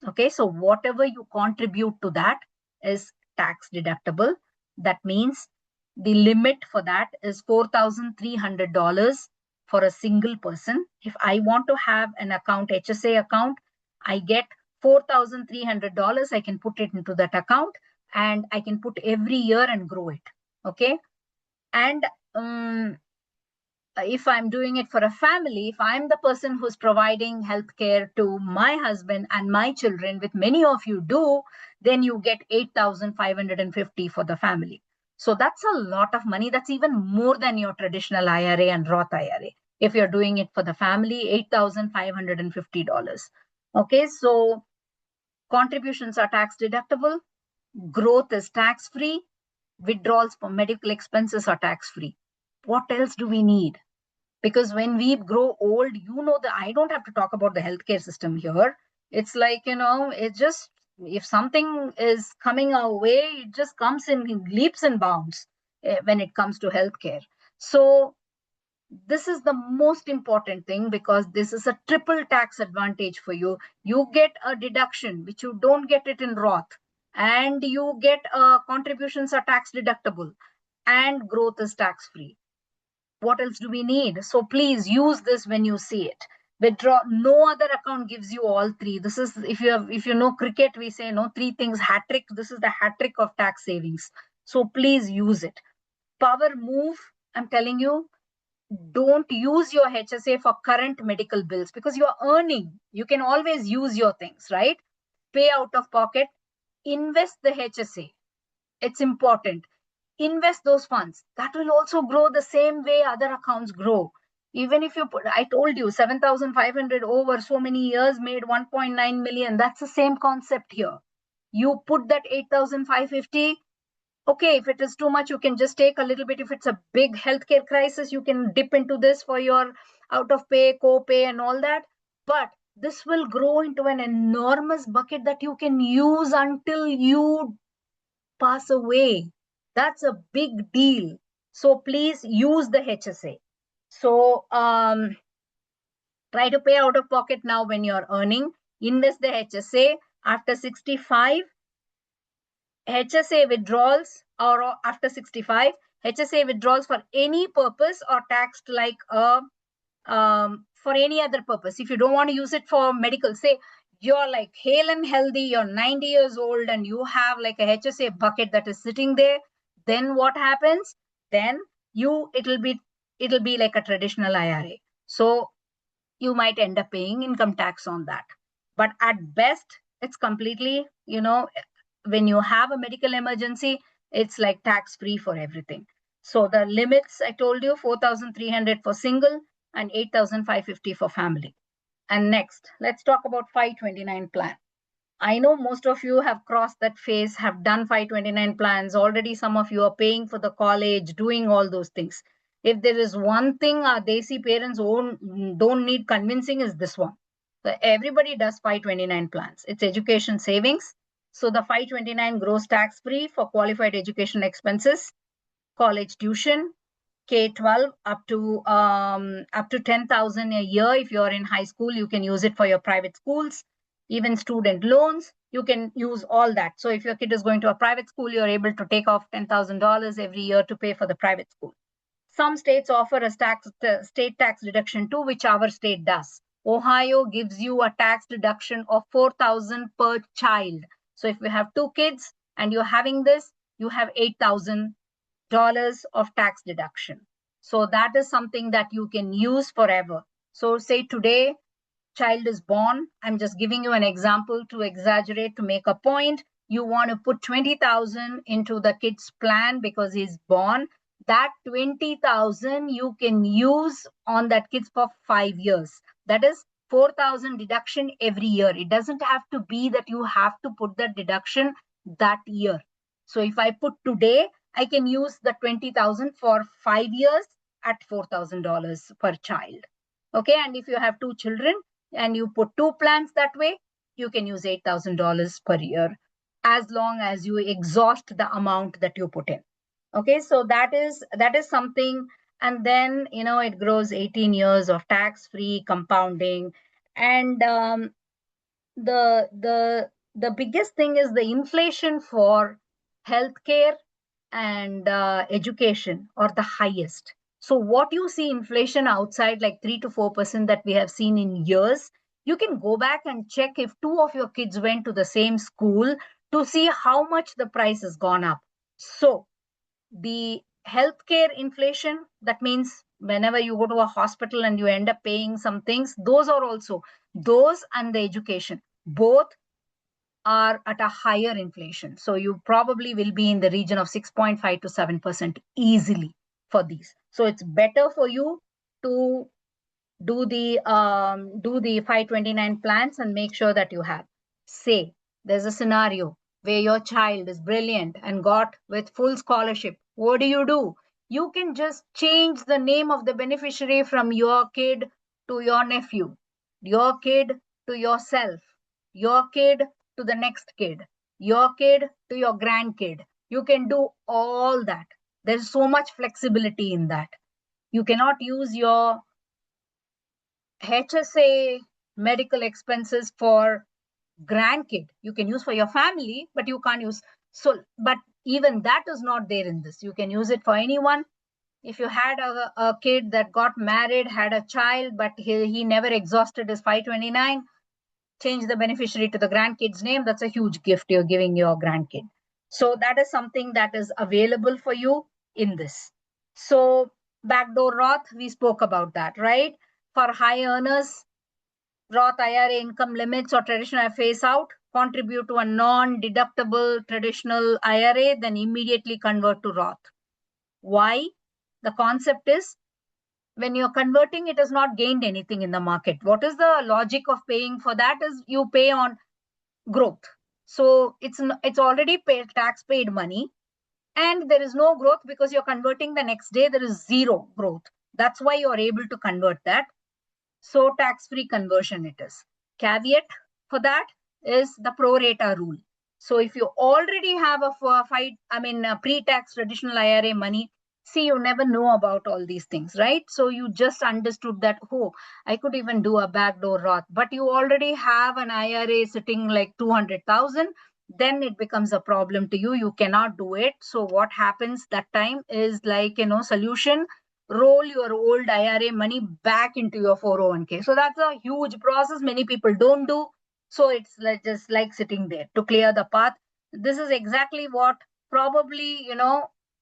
Okay, so whatever you contribute to that is tax deductible. That means the limit for that is $4,300 for a single person. If I want to have an account, HSA account, I get $4,300. I can put it into that account and I can put every year and grow it. Okay. And if I'm doing it for a family, if I'm the person who's providing healthcare to my husband and my children, with many of you do, then you get 8,550 for the family. So that's a lot of money. That's even more than your traditional IRA and Roth IRA. If you're doing it for the family, $8,550. Okay, so contributions are tax deductible, growth is tax free, withdrawals for medical expenses are tax free. What else do we need? Because when we grow old, that I don't have to talk about the healthcare system here. It's like, it just, if something is coming our way, it just comes in leaps and bounds when it comes to healthcare. So this is the most important thing, because this is a triple tax advantage for you. You get a deduction which you don't get it in Roth, and you get contributions are tax deductible, and growth is tax free. What else do we need? So please use this when you see it. Withdraw. No other account gives you all three. This is, if you know cricket, we say no, three things hat trick. This is the hat trick of tax savings. So please use it. Power move. I'm telling you, don't use your HSA for current medical bills, because you're earning. You can always use your things, right? Pay out of pocket. Invest the HSA. It's important. Invest those funds. That will also grow the same way other accounts grow. Even if you put, I told you, 7,500 over so many years made 1.9 million. That's the same concept here. You put that 8,550. Okay, if it is too much, you can just take a little bit. If it's a big healthcare crisis, you can dip into this for your out of pay, co-pay, and all that. But this will grow into an enormous bucket that you can use until you pass away. That's a big deal. So please use the HSA. So try to pay out of pocket now when you're earning. Invest the HSA after 65. HSA withdrawals, or after 65, HSA withdrawals for any purpose are taxed like for any other purpose. If you don't want to use it for medical, say you're like hale and healthy, you're 90 years old, and you have like a HSA bucket that is sitting there, then what happens? Then it'll be like a traditional IRA. So you might end up paying income tax on that. But at best, it's completely, when you have a medical emergency, it's like tax free for everything. So the limits, I told you, 4,300 for single and 8,550 for family. And next, let's talk about 529 plan. I know most of you have crossed that phase, have done 529 plans. Already some of you are paying for the college, doing all those things. If there is one thing our Desi parents don't need convincing, is this one. So everybody does 529 plans. It's education savings. So the 529 grows tax free for qualified education expenses, college tuition, K-12 up to 10,000 a year. If you're in high school, you can use it for your private schools. Even student loans, you can use all that. So if your kid is going to a private school, you're able to take off $10,000 every year to pay for the private school. Some states offer a state tax deduction too, which our state does. Ohio gives you a tax deduction of $4,000 per child. So if you have 2 kids and you're having this, you have $8,000 of tax deduction. So that is something that you can use forever. So say today, child is born. I'm just giving you an example to exaggerate, to make a point. You want to put 20,000 into the kid's plan because he's born. That 20,000 you can use on that kid for 5 years. That is 4,000 deduction every year. It doesn't have to be that you have to put that deduction that year. So if I put today, I can use the 20,000 for 5 years at $4,000 per child. Okay, and if you have 2 children and you put 2 plans that way, you can use $8,000 per year, as long as you exhaust the amount that you put in. Okay, so that is something. And then it grows 18 years of tax-free compounding. And the biggest thing is the inflation for healthcare and education are the highest. So what you see inflation outside, like 3 to 4% that we have seen in years, you can go back and check if 2 of your kids went to the same school to see how much the price has gone up. So the healthcare inflation, that means whenever you go to a hospital and you end up paying some things, those are also, those and the education, both are at a higher inflation. So you probably will be in the region of 6.5 to 7% easily for these. So it's better for you to do the 529 plans and make sure that you have. Say there's a scenario where your child is brilliant and got with full scholarship. What do? You can just change the name of the beneficiary from your kid to your nephew, your kid to yourself, your kid to the next kid, your kid to your grandkid. You can do all that. There's so much flexibility in that. You cannot use your HSA medical expenses for grandkid. You can use for your family, but you can't use. So, but even that is not there in this. You can use it for anyone. If you had a kid that got married, had a child, but he never exhausted his 529, change the beneficiary to the grandkid's name. That's a huge gift you're giving your grandkid. So that is something that is available for you in this. So backdoor Roth, we spoke about that, right? For high earners, Roth IRA income limits or traditional phase out, contribute to a non-deductible traditional IRA, then immediately convert to Roth. Why? The concept is, when you're converting, it has not gained anything in the market. What is the logic of paying for that? Is you pay on growth. So it's already paid, tax paid money, and there is no growth because you're converting the next day. There is zero growth. That's why you're able to convert that. So tax-free conversion it is. Caveat for that is the pro rata rule. So if you already have a pre-tax traditional IRA money, see, you never know about all these things, right? So you just understood that, oh, I could even do a backdoor Roth, but you already have an IRA sitting like 200,000, then it becomes a problem to you. You cannot do it. So what happens that time is like, solution, roll your old IRA money back into your 401k. So that's a huge process. Many people don't do. So it's just like sitting there to clear the path. This is exactly what probably,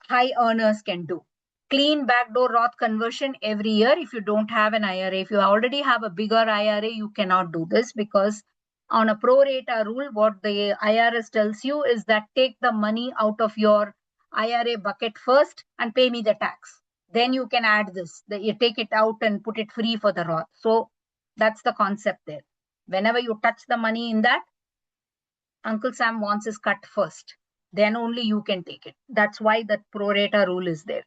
high earners can do. Clean backdoor Roth conversion every year. If you don't have an IRA, if you already have a bigger IRA, you cannot do this, because on a pro rata rule, what the IRS tells you is that take the money out of your IRA bucket first and pay me the tax. Then you can add this. You take it out and put it free for the Roth. So that's the concept there. Whenever you touch the money in that, Uncle Sam wants his cut first. Then only you can take it. That's why that pro rata rule is there.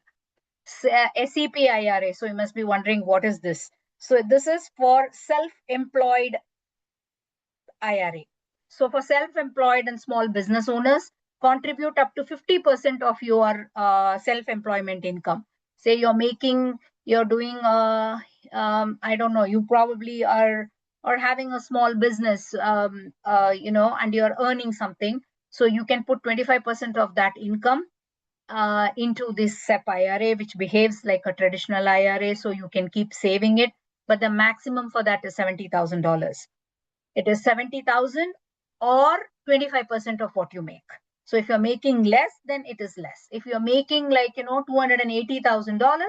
SEP IRA. So you must be wondering, what is this? So this is for self-employed IRA. So for self-employed and small business owners, contribute up to 50% of your self-employment income. Say you're doing, I don't know, you probably are having a small business, and you're earning something. So you can put 25% of that income into this SEP IRA, which behaves like a traditional IRA. So you can keep saving it. But the maximum for that is $70,000. It is 70,000 or 25% of what you make. So if you're making less, then it is less. If you're making like, $280,000,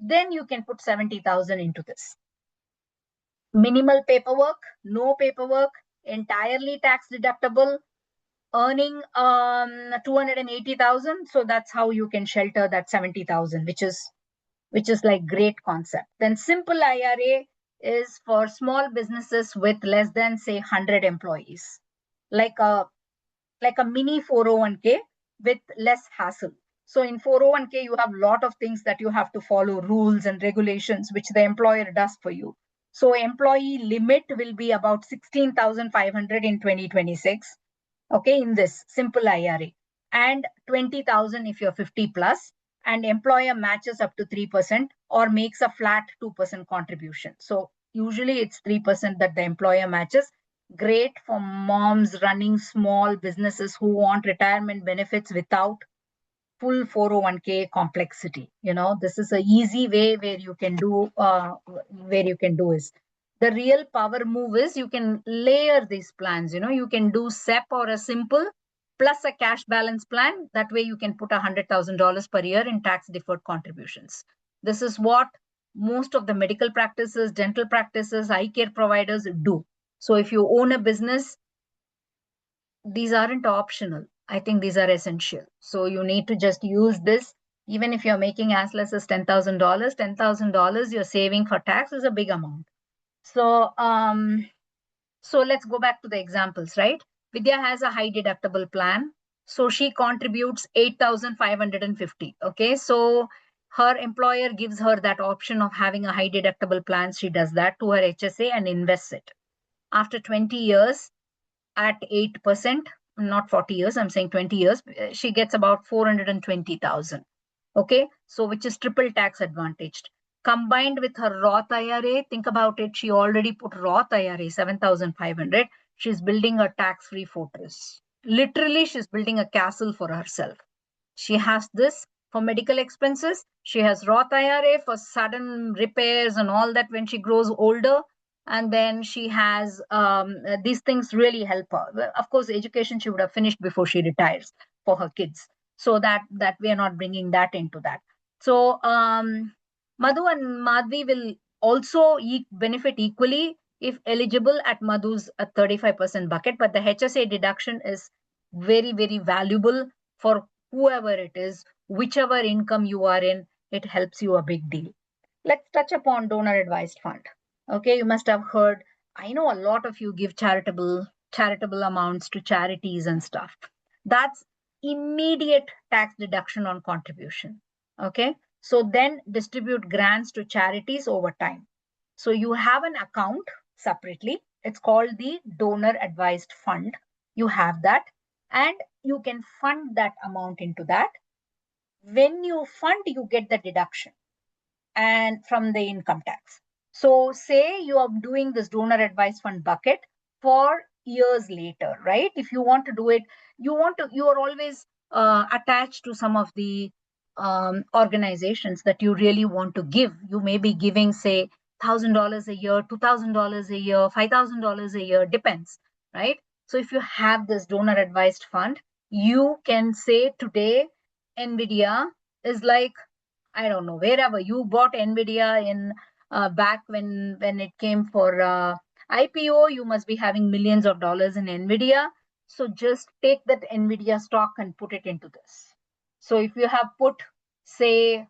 then you can put 70,000 into this. Minimal paperwork, no paperwork, entirely tax deductible, earning 280,000. So that's how you can shelter that 70,000, which is like great concept. Then simple IRA is for small businesses with less than, say, 100 employees, like a mini 401k with less hassle. So in 401k, you have a lot of things that you have to follow, rules and regulations, which the employer does for you. So employee limit will be about 16,500 in 2026. Okay, in this simple IRA, and 20,000 if you're 50 plus, and employer matches up to 3% or makes a flat 2% contribution. So usually it's 3% that the employer matches. Great for moms running small businesses who want retirement benefits without full 401k complexity. This is a easy way where you can do is the real power move is you can layer these plans. You can do SEP or a simple plus a cash balance plan. That way you can put $100,000 per year in tax deferred contributions. This is what most of the medical practices, dental practices, eye care providers do. So if you own a business, these aren't optional. I think these are essential. So you need to just use this. Even if you're making as less as $10,000 you're saving for tax is a big amount. So so let's go back to the examples, right? Vidya has a high deductible plan. So she contributes 8,550. Okay. So her employer gives her that option of having a high deductible plan. She does that to her HSA and invests it. After 20 years at 8%, not 40 years, I'm saying 20 years, she gets about 420,000. Okay. So which is triple tax advantaged. Combined with her Roth IRA, think about it. She already put Roth IRA 7,500. She's building a tax-free fortress. Literally, she's building a castle for herself. She has this for medical expenses. She has Roth IRA for sudden repairs and all that when she grows older. And then she has these things really help her. Of course, education she would have finished before she retires for her kids. So that we are not bringing that into that. So Madhu and Madhvi will also benefit equally if eligible at Madhu's 35% bucket. But the HSA deduction is very, very valuable for whoever it is, whichever income you are in, it helps you a big deal. Let's touch upon donor advised fund. Okay, you must have heard. I know a lot of you give charitable amounts to charities and stuff. That's immediate tax deduction on contribution. Okay, so then distribute grants to charities over time. So you have an account separately. It's called the donor advised fund. You have that, and you can fund that amount into that. When you fund, you get the deduction and from the income tax. So say you are doing this donor advised fund bucket for years later, right? If you want to do it, you are always attached to some of the organizations that you really want to give. You may be giving, say, $1,000 a year, $2,000 a year, $5,000 a year, depends, right? So if you have this donor advised fund, you can say today, NVIDIA is like, I don't know, wherever you bought NVIDIA in back when it came for IPO, you must be having millions of dollars in NVIDIA. So just take that NVIDIA stock and put it into this. So if you have put, say,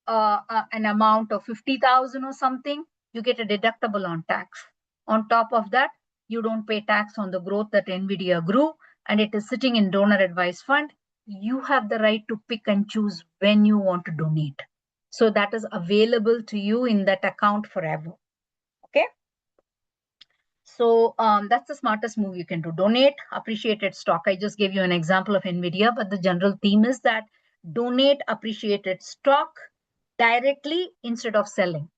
an amount of 50,000 or something, you get a deductible on tax. On top of that, you don't pay tax on the growth that NVIDIA grew, and it is sitting in donor advised fund. You have the right to pick and choose when you want to donate. So that is available to you in that account forever. Okay. So that's the smartest move you can do. Donate appreciated stock. I just gave you an example of NVIDIA, but the general theme is that donate appreciated stock directly instead of selling.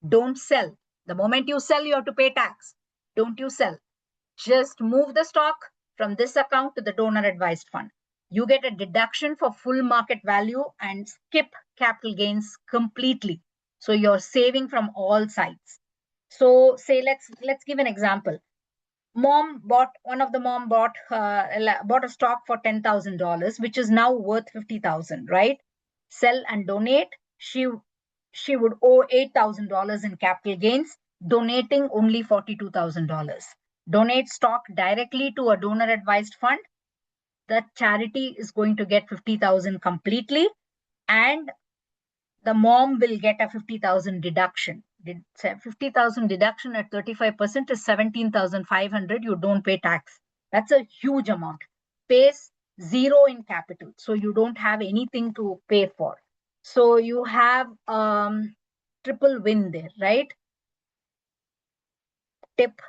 Don't sell. The moment you sell, you have to pay tax. Don't you sell. Just move the stock from this account to the donor advised fund. You get a deduction for full market value and skip capital gains completely. So you're saving from all sides. So say let's give an example. One of the mom bought a stock for $10,000, which is now worth 50,000, right? Sell and donate. She would owe $8,000 in capital gains, donating only $42,000. Donate stock directly to a donor advised fund. The charity is going to get 50,000 completely, and the mom will get a 50,000 deduction. 50,000 deduction at 35% is 17,500. You don't pay tax. That's a huge amount. Pays zero in capital. So you don't have anything to pay for. So you have triple win there, right? Tip: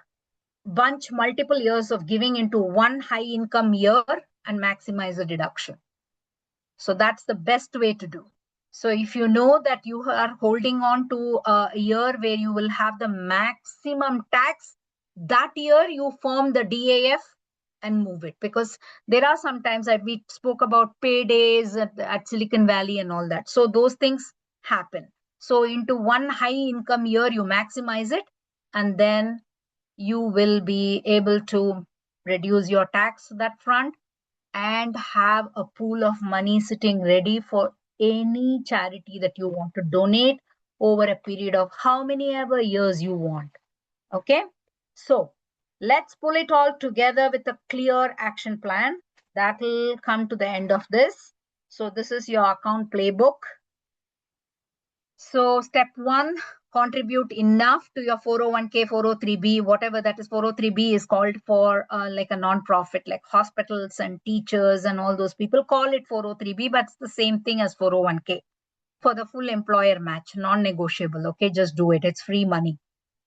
bunch multiple years of giving into one high income year and maximize the deduction. So that's the best way to do. So if you know that you are holding on to a year where you will have the maximum tax, that year you form the DAF and move it, because there are sometimes we spoke about paydays at Silicon Valley and all that. So those things happen. So into one high income year, you maximize it, and then you will be able to reduce your tax that front and have a pool of money sitting ready for any charity that you want to donate over a period of how many ever years you want. Okay, so let's pull it all together with a clear action plan. That will come to the end of this. So this is your account playbook. So step 1, contribute enough to your 401k, 403b, whatever that is. 403b is called for like a non-profit, like hospitals and teachers and all those people call it 403b, but it's the same thing as 401k. For the full employer match, non-negotiable. Okay, just do it. It's free money.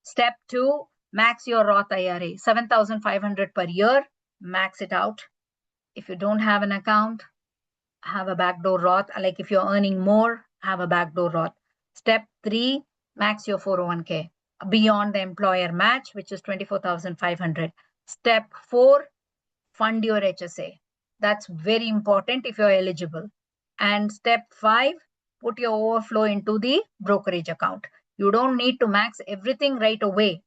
Step 2, max your Roth IRA, 7,500 per year, max it out. If you don't have an account, have a backdoor Roth. Like if you're earning more, have a backdoor Roth. Step 3, max your 401k beyond the employer match, which is 24,500. Step 4, fund your HSA. That's very important if you're eligible. And step 5, put your overflow into the brokerage account. You don't need to max everything right away.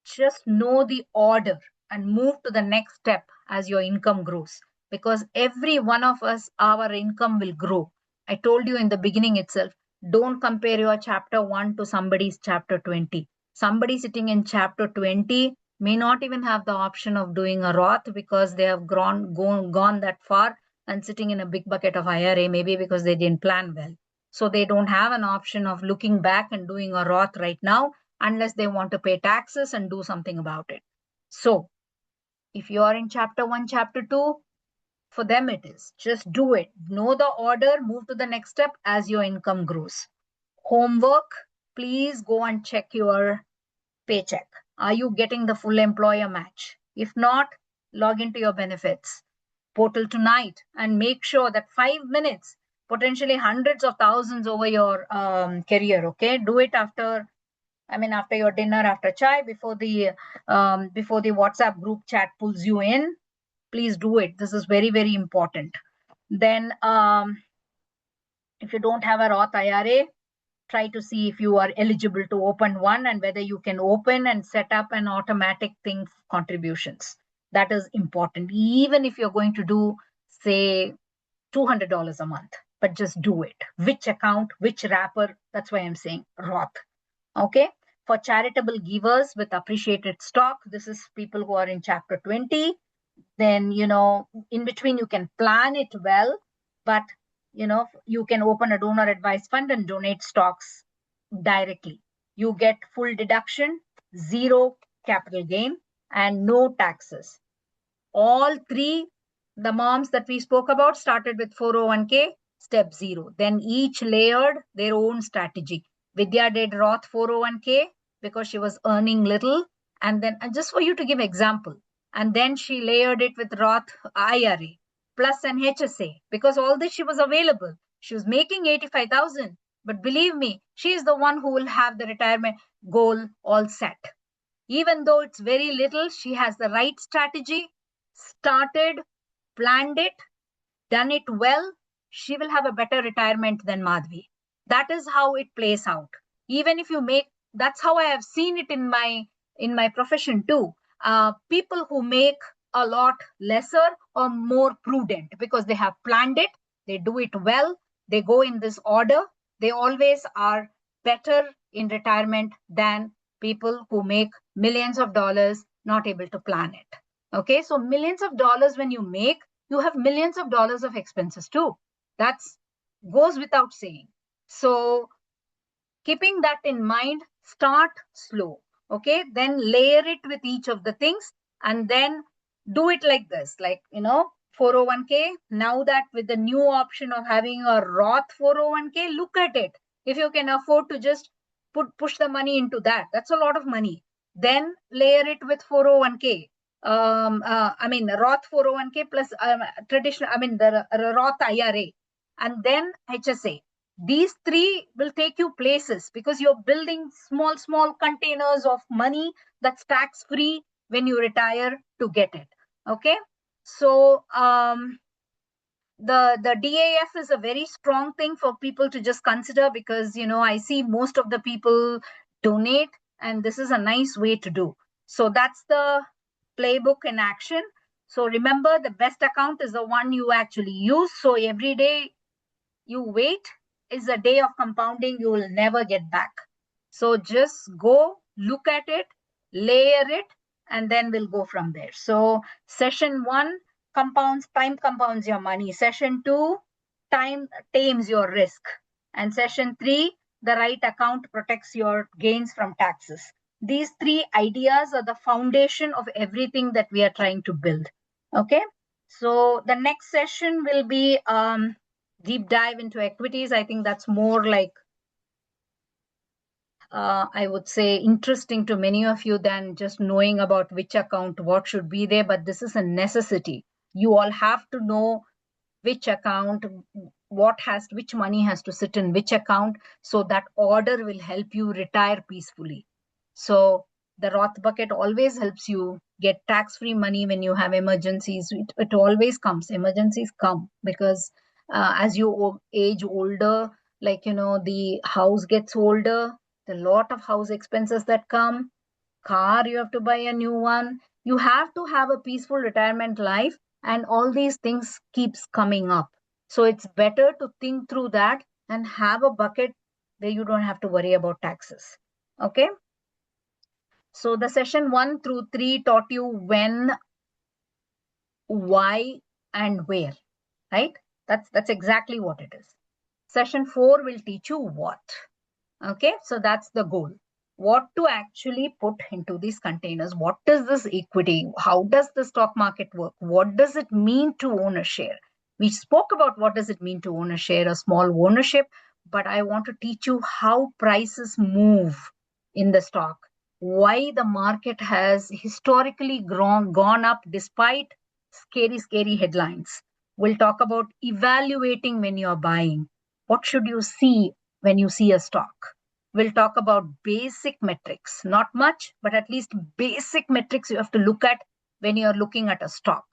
Just know the order and move to the next step as your income grows, because every one of us, our income will grow. I told you in the beginning itself, don't compare your chapter 1 to somebody's chapter 20. Somebody sitting in chapter 20 may not even have the option of doing a Roth because they have gone that far and sitting in a big bucket of IRA, maybe because they didn't plan well. So they don't have an option of looking back and doing a Roth right now unless they want to pay taxes and do something about it. So if you are in chapter 1, chapter 2, for them it is. Just do it. Know the order, move to the next step as your income grows. Homework, please go and check your paycheck. Are you getting the full employer match? If not, log into your benefits portal tonight and make sure that 5 minutes, potentially hundreds of thousands over your career. Okay, do it after your dinner, after chai, before the WhatsApp group chat pulls you in. Please do it. This is very, very important. Then if you don't have a Roth IRA, try to see if you are eligible to open one and whether you can open and set up an automatic thing for contributions. That is important. Even if you're going to do, say, $200 a month, but just do it. Which account, which wrapper? That's why I'm saying Roth. Okay. For charitable givers with appreciated stock, this is people who are in chapter 20. Then, in between you can plan it well, but, you can open a donor advised fund and donate stocks directly. You get full deduction, zero capital gain, and no taxes. All three, the moms that we spoke about, started with 401k, step 0. Then each layered their own strategy. Vidya did Roth 401k because she was earning little. And just for you to give example, and then she layered it with Roth IRA plus an HSA because all this she was available. She was making 85,000. But believe me, she is the one who will have the retirement goal all set. Even though it's very little, she has the right strategy, started, planned it, done it well. She will have a better retirement than Madhvi. That is how it plays out. Even if you make, that's how I have seen it in my profession too. People who make a lot lesser are more prudent because they have planned it, they do it well, they go in this order. They always are better in retirement than people who make millions of dollars not able to plan it. Okay, so millions of dollars when you make, you have millions of dollars of expenses too. That's goes without saying. So keeping that in mind, start slow. Okay, then layer it with each of the things and then do it like this, 401k. Now that with the new option of having a Roth 401k, look at it. If you can afford to just push the money into that, that's a lot of money. Then layer it with 401k. Roth 401k plus traditional, the Roth IRA, and then HSA. These three will take you places because you're building small containers of money that's tax free when you retire to get it. Okay, so the DAF is a very strong thing for people to just consider because I see most of the people donate, and this is a nice way to do. So that's the playbook in action. So remember, the best account is the one you actually use. So every day you wait, is a day of compounding you will never get back. So just go, look at it, layer it, and then we'll go from there. So session 1, time compounds your money. Session 2, time tames your risk. And session 3, the right account protects your gains from taxes. These 3 ideas are the foundation of everything that we are trying to build. Okay. So the next session will be deep dive into equities. I think that's more like, I would say, interesting to many of you than just knowing about which account, what should be there. But this is a necessity. You all have to know which account, which money has to sit in which account. So that order will help you retire peacefully. So the Roth bucket always helps you get tax-free money when you have emergencies. It always comes. Emergencies come because as you age older, like, the house gets older, a lot of house expenses that come, car, you have to buy a new one. You have to have a peaceful retirement life, and all these things keeps coming up. So it's better to think through that and have a bucket where you don't have to worry about taxes. Okay. So the session 1 through 3 taught you when, why, and where, right? That's exactly what it is. Session 4 will teach you what. Okay, so that's the goal. What to actually put into these containers. What is this equity? How does the stock market work? What does it mean to own a share? We spoke about what does it mean to own a share, a small ownership, but I want to teach you how prices move in the stock, why the market has historically gone up despite scary headlines. We'll talk about evaluating when you're buying. What should you see when you see a stock? We'll talk about basic metrics, not much, but at least basic metrics you have to look at when you're looking at a stock,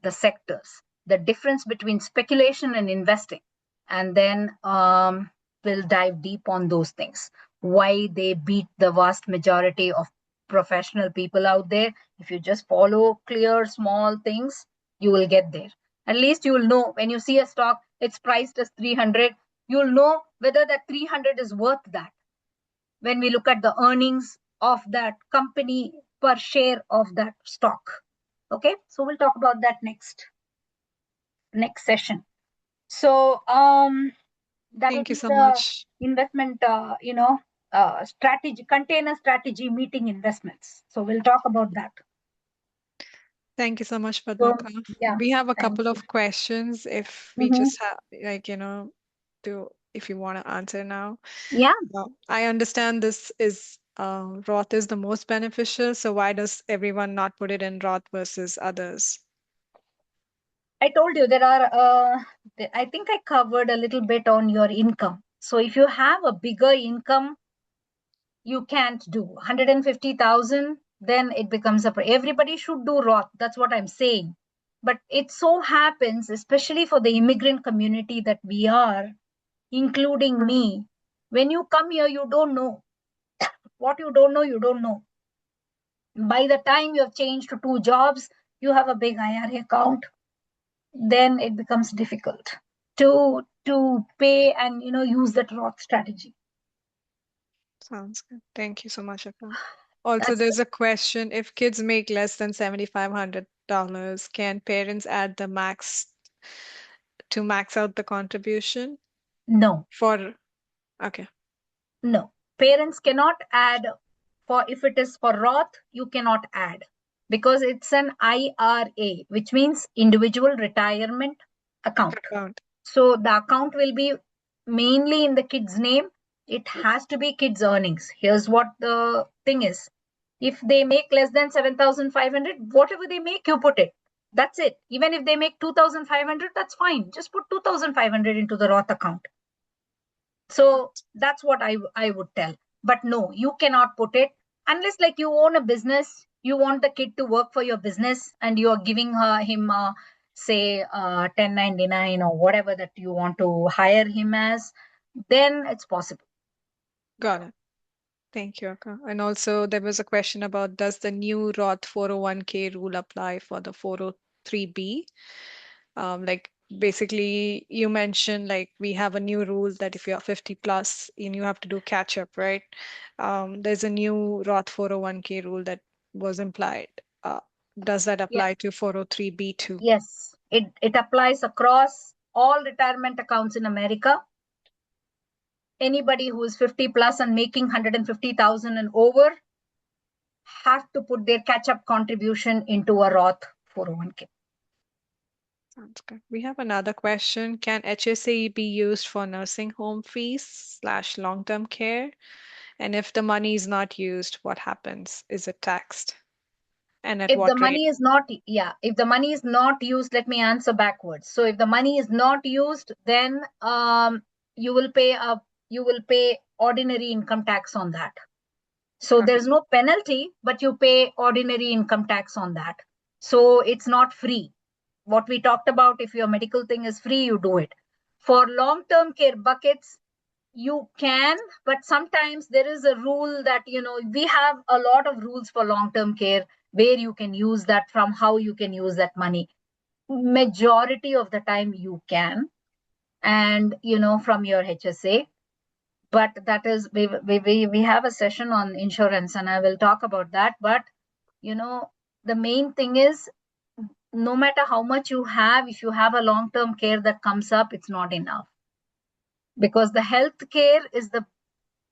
the sectors, the difference between speculation and investing. And then we'll dive deep on those things, why they beat the vast majority of professional people out there. If you just follow clear, small things, you will get there. At least you will know when you see a stock, it's priced as 300, you'll know whether that 300 is worth that when we look at the earnings of that company per share of that stock. Okay, so we'll talk about that next session. So that will Thank you be so the much. investment, strategy, container strategy meeting investments. So we'll talk about that. Thank you so much, So Padmaka. yeah, We have a thank couple you. of questions if we Mm-hmm. just have, like, if you want to answer now. Yeah, I understand this is Roth is the most beneficial, so why does everyone not put it in Roth versus others? I told you there are, I think I covered a little bit on your income. So if you have a bigger income, you can't do 150,000, then it becomes everybody should do Roth. That's what I'm saying. But it so happens, especially for the immigrant community that we are, including me, when you come here, you don't know. What you don't know, you don't know. By the time you have changed to 2 jobs, you have a big IRA account, then it becomes difficult to pay and use that Roth strategy. Sounds good. Thank you so much, Akka. Also, That's there's a question, if kids make less than $7,500, can parents add the max to max out the contribution no. for, okay, No, parents cannot add. For if it is for Roth, you cannot add because it's an IRA, which means individual retirement account. account. So the account will be mainly in the kid's name. It has to be kids' earnings. Here's what the thing is. If they make less than 7,500, whatever they make, you put it. That's it. Even if they make 2,500, that's fine. Just put 2,500 into the Roth account. So that's what I would tell. But no, you cannot put it unless, like, you own a business, you want the kid to work for your business and you are giving him say 1099 or whatever that you want to hire him as, then it's possible. Got it. Thank you, Akka. And also, there was a question about, does the new Roth 401k rule apply for the 403b? Like basically you mentioned like we have a new rule that if you're 50 plus and you have to do catch up, right? There's a new Roth 401k rule that was implied. Uh, does that Yeah. apply to 403b too? Yes, it applies across all retirement accounts in America. Anybody who is 50 plus and making 150,000 and over have to put their catch-up contribution into a Roth 401k. Sounds good. We have another question. Can HSA be used for nursing home fees / long-term care? And if the money is not used, what happens? Is it taxed? And at If the what rate? money is not, if the money is not used, let me answer backwards. So if the money is not used, then you will pay ordinary income tax on that. So Okay. there's no penalty, but you pay ordinary income tax on that. So it's not free. What we talked about, if your medical thing is free, you do it. For long-term care buckets, you can, but sometimes there is a rule that, we have a lot of rules for long-term care where you can use that, from how you can use that money. Majority of the time you can, and, from your HSA. But that is, we have a session on insurance and I will talk about that. But, the main thing is, no matter how much you have, if you have a long-term care that comes up, it's not enough. Because the health care is the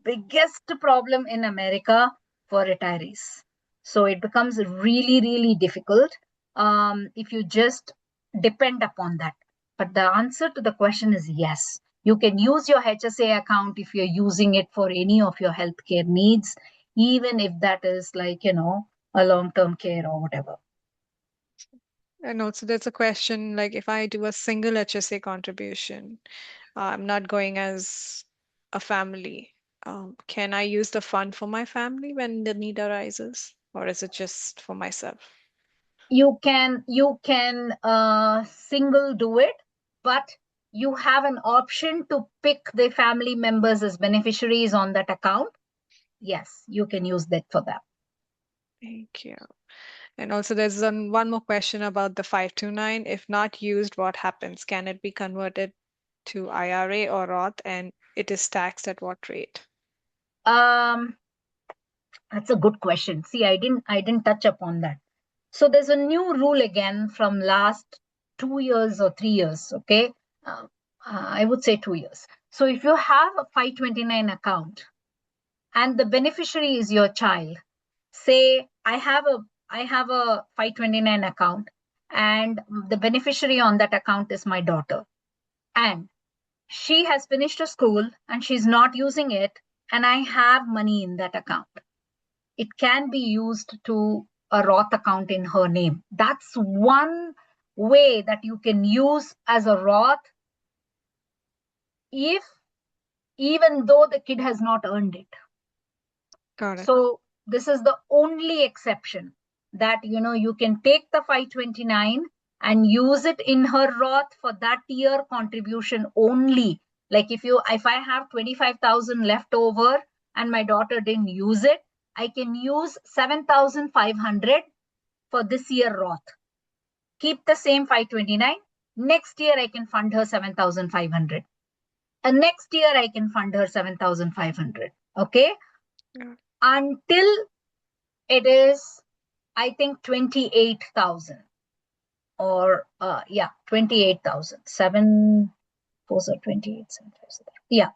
biggest problem in America for retirees. So it becomes really, really difficult if you just depend upon that. But the answer to the question is yes. You can use your HSA account if you're using it for any of your healthcare needs, even if that is like, a long-term care or whatever. And also, there's a question like if I do a single HSA contribution, I'm not going as a family. Can I use the fund for my family when the need arises, or is it just for myself? You can single do it, but you have an option to pick the family members as beneficiaries on that account. Yes, you can use that for that. Thank you. And also, there's one more question about the 529. If not used, what happens? Can it be converted to IRA or Roth, and it is taxed at what rate? um that's a good question. See, I didn't touch upon that. So there's a new rule again from last 2 years or 3 years. Okay. uh, I would say 2 years. So if you have a 529 account and the beneficiary is your child, say I have a 529 account and the beneficiary on that account is my daughter, and she has finished her school and she's not using it, and I have money in that account, it can be used to a Roth account in her name. That's one way that you can use as a Roth, if even though the kid has not earned it. Got it. So this is the only exception, that you can take the 529 and use it in her Roth for that year contribution only. Like if I have 25,000 left over and my daughter didn't use it, I can use 7,500 for this year Roth. Keep the same 529. Next year I can fund her 7,500. And next year I can fund her 7,500. Okay? Yeah. Until it is, I think, 28,000, or 28,000. 7 4 are 28, 7 5 are, yeah,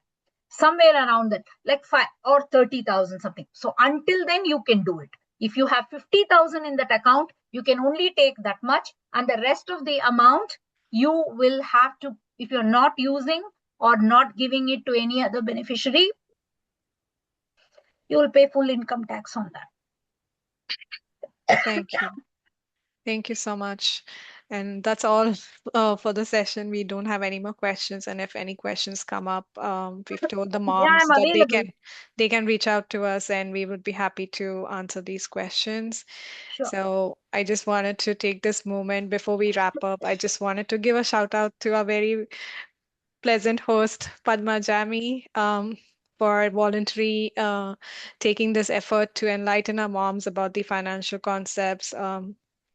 somewhere around that, like 5 or 30,000 something. So until then you can do it. If you have 50,000 in that account, you can only take that much, and the rest of the amount you will have to, if you're not using or not giving it to any other beneficiary, you will pay full income tax on that. Thank you. Thank you so much. And that's all for the session. We don't have any more questions. And if any questions come up, we've told the Yeah, moms I'm that available. they can reach out to us and we would be happy to answer these questions. Sure. So I just wanted to take this moment before we wrap up. I just wanted to give a shout out to our very pleasant host, Padma Jami, for voluntarily taking this effort to enlighten our moms about the financial concepts.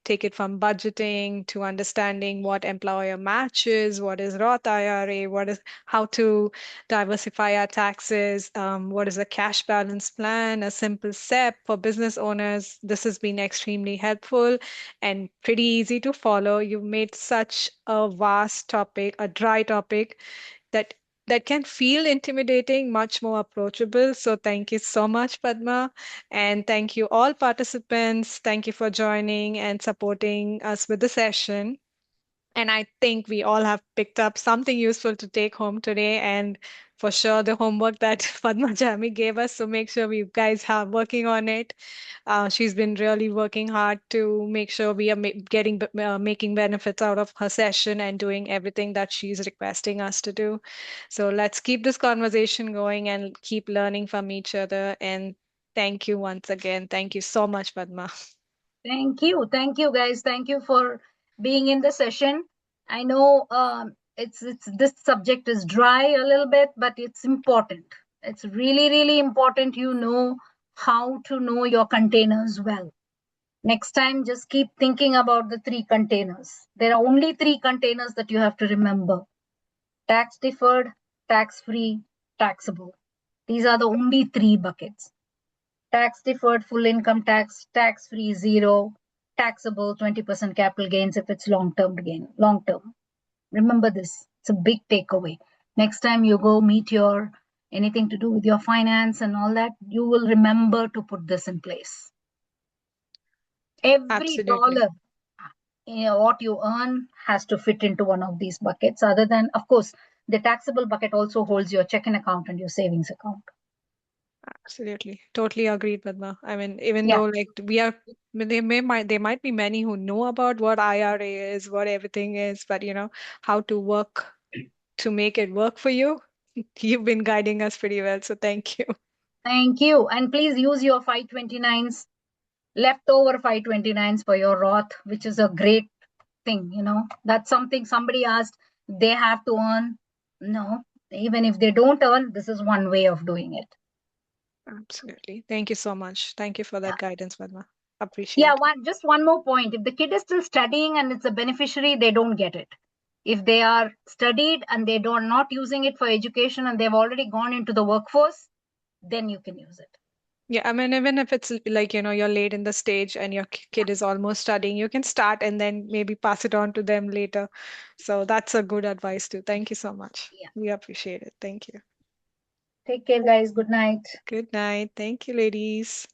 take it from budgeting to understanding what employer matches, what is Roth IRA, how to diversify our taxes, what is a cash balance plan, a simple SEP for business owners. This has been extremely helpful and pretty easy to follow. You've made such a vast topic, a dry topic that can feel intimidating, much more approachable. So thank you so much, Padma. And thank you all participants. Thank you for joining and supporting us with the session. And I think we all have picked up something useful to take home today. And for sure, the homework that Padma Jami gave us. So make sure you guys are working on it. She's been really working hard to make sure we are making benefits out of her session and doing everything that she's requesting us to do. So let's keep this conversation going and keep learning from each other. And thank you once again. Thank you so much, Padma. Thank you. Thank you, guys. Thank you for being in the session. I know it's this subject is dry a little bit, but it's important. It's really, really important you know how to know your containers well. Next time, just keep thinking about the 3 containers. There are only 3 containers that you have to remember: tax deferred, tax free, taxable. These are the only 3 buckets. Tax deferred full income tax, tax free zero, taxable 20% capital gains if it's long term gain. Long term. Remember this. It's a big takeaway. Next time you go meet your anything to do with your finance and all that, you will remember to put this in place. Every Absolutely. dollar, what you earn has to fit into one of these buckets. Other than, of course, the taxable bucket also holds your checking account and your savings account. Absolutely. Totally agreed, Padma. I mean, even Yeah. though like there might be many who know about what IRA is, what everything is, but how to work to make it work for you. You've been guiding us pretty well, so thank you. Thank you. And please use your 529s, leftover 529s for your Roth, which is a great thing. That's something somebody asked, they have to earn. No, even if they don't earn, this is one way of doing it. Absolutely. Thank you so much. Thank you for that guidance, Padma. Yeah, Appreciate it. just one more point. If the kid is still studying and it's a beneficiary, they don't get it. If they are studied and they don't not using it for education and they've already gone into the workforce, then you can use it. Yeah, I mean, even if it's like, you're late in the stage and your kid is almost studying, you can start and then maybe pass it on to them later. So that's a good advice too. Thank you so much. Yeah. We appreciate it. Thank you. Take care, guys. Good night. Good night. Thank you, ladies.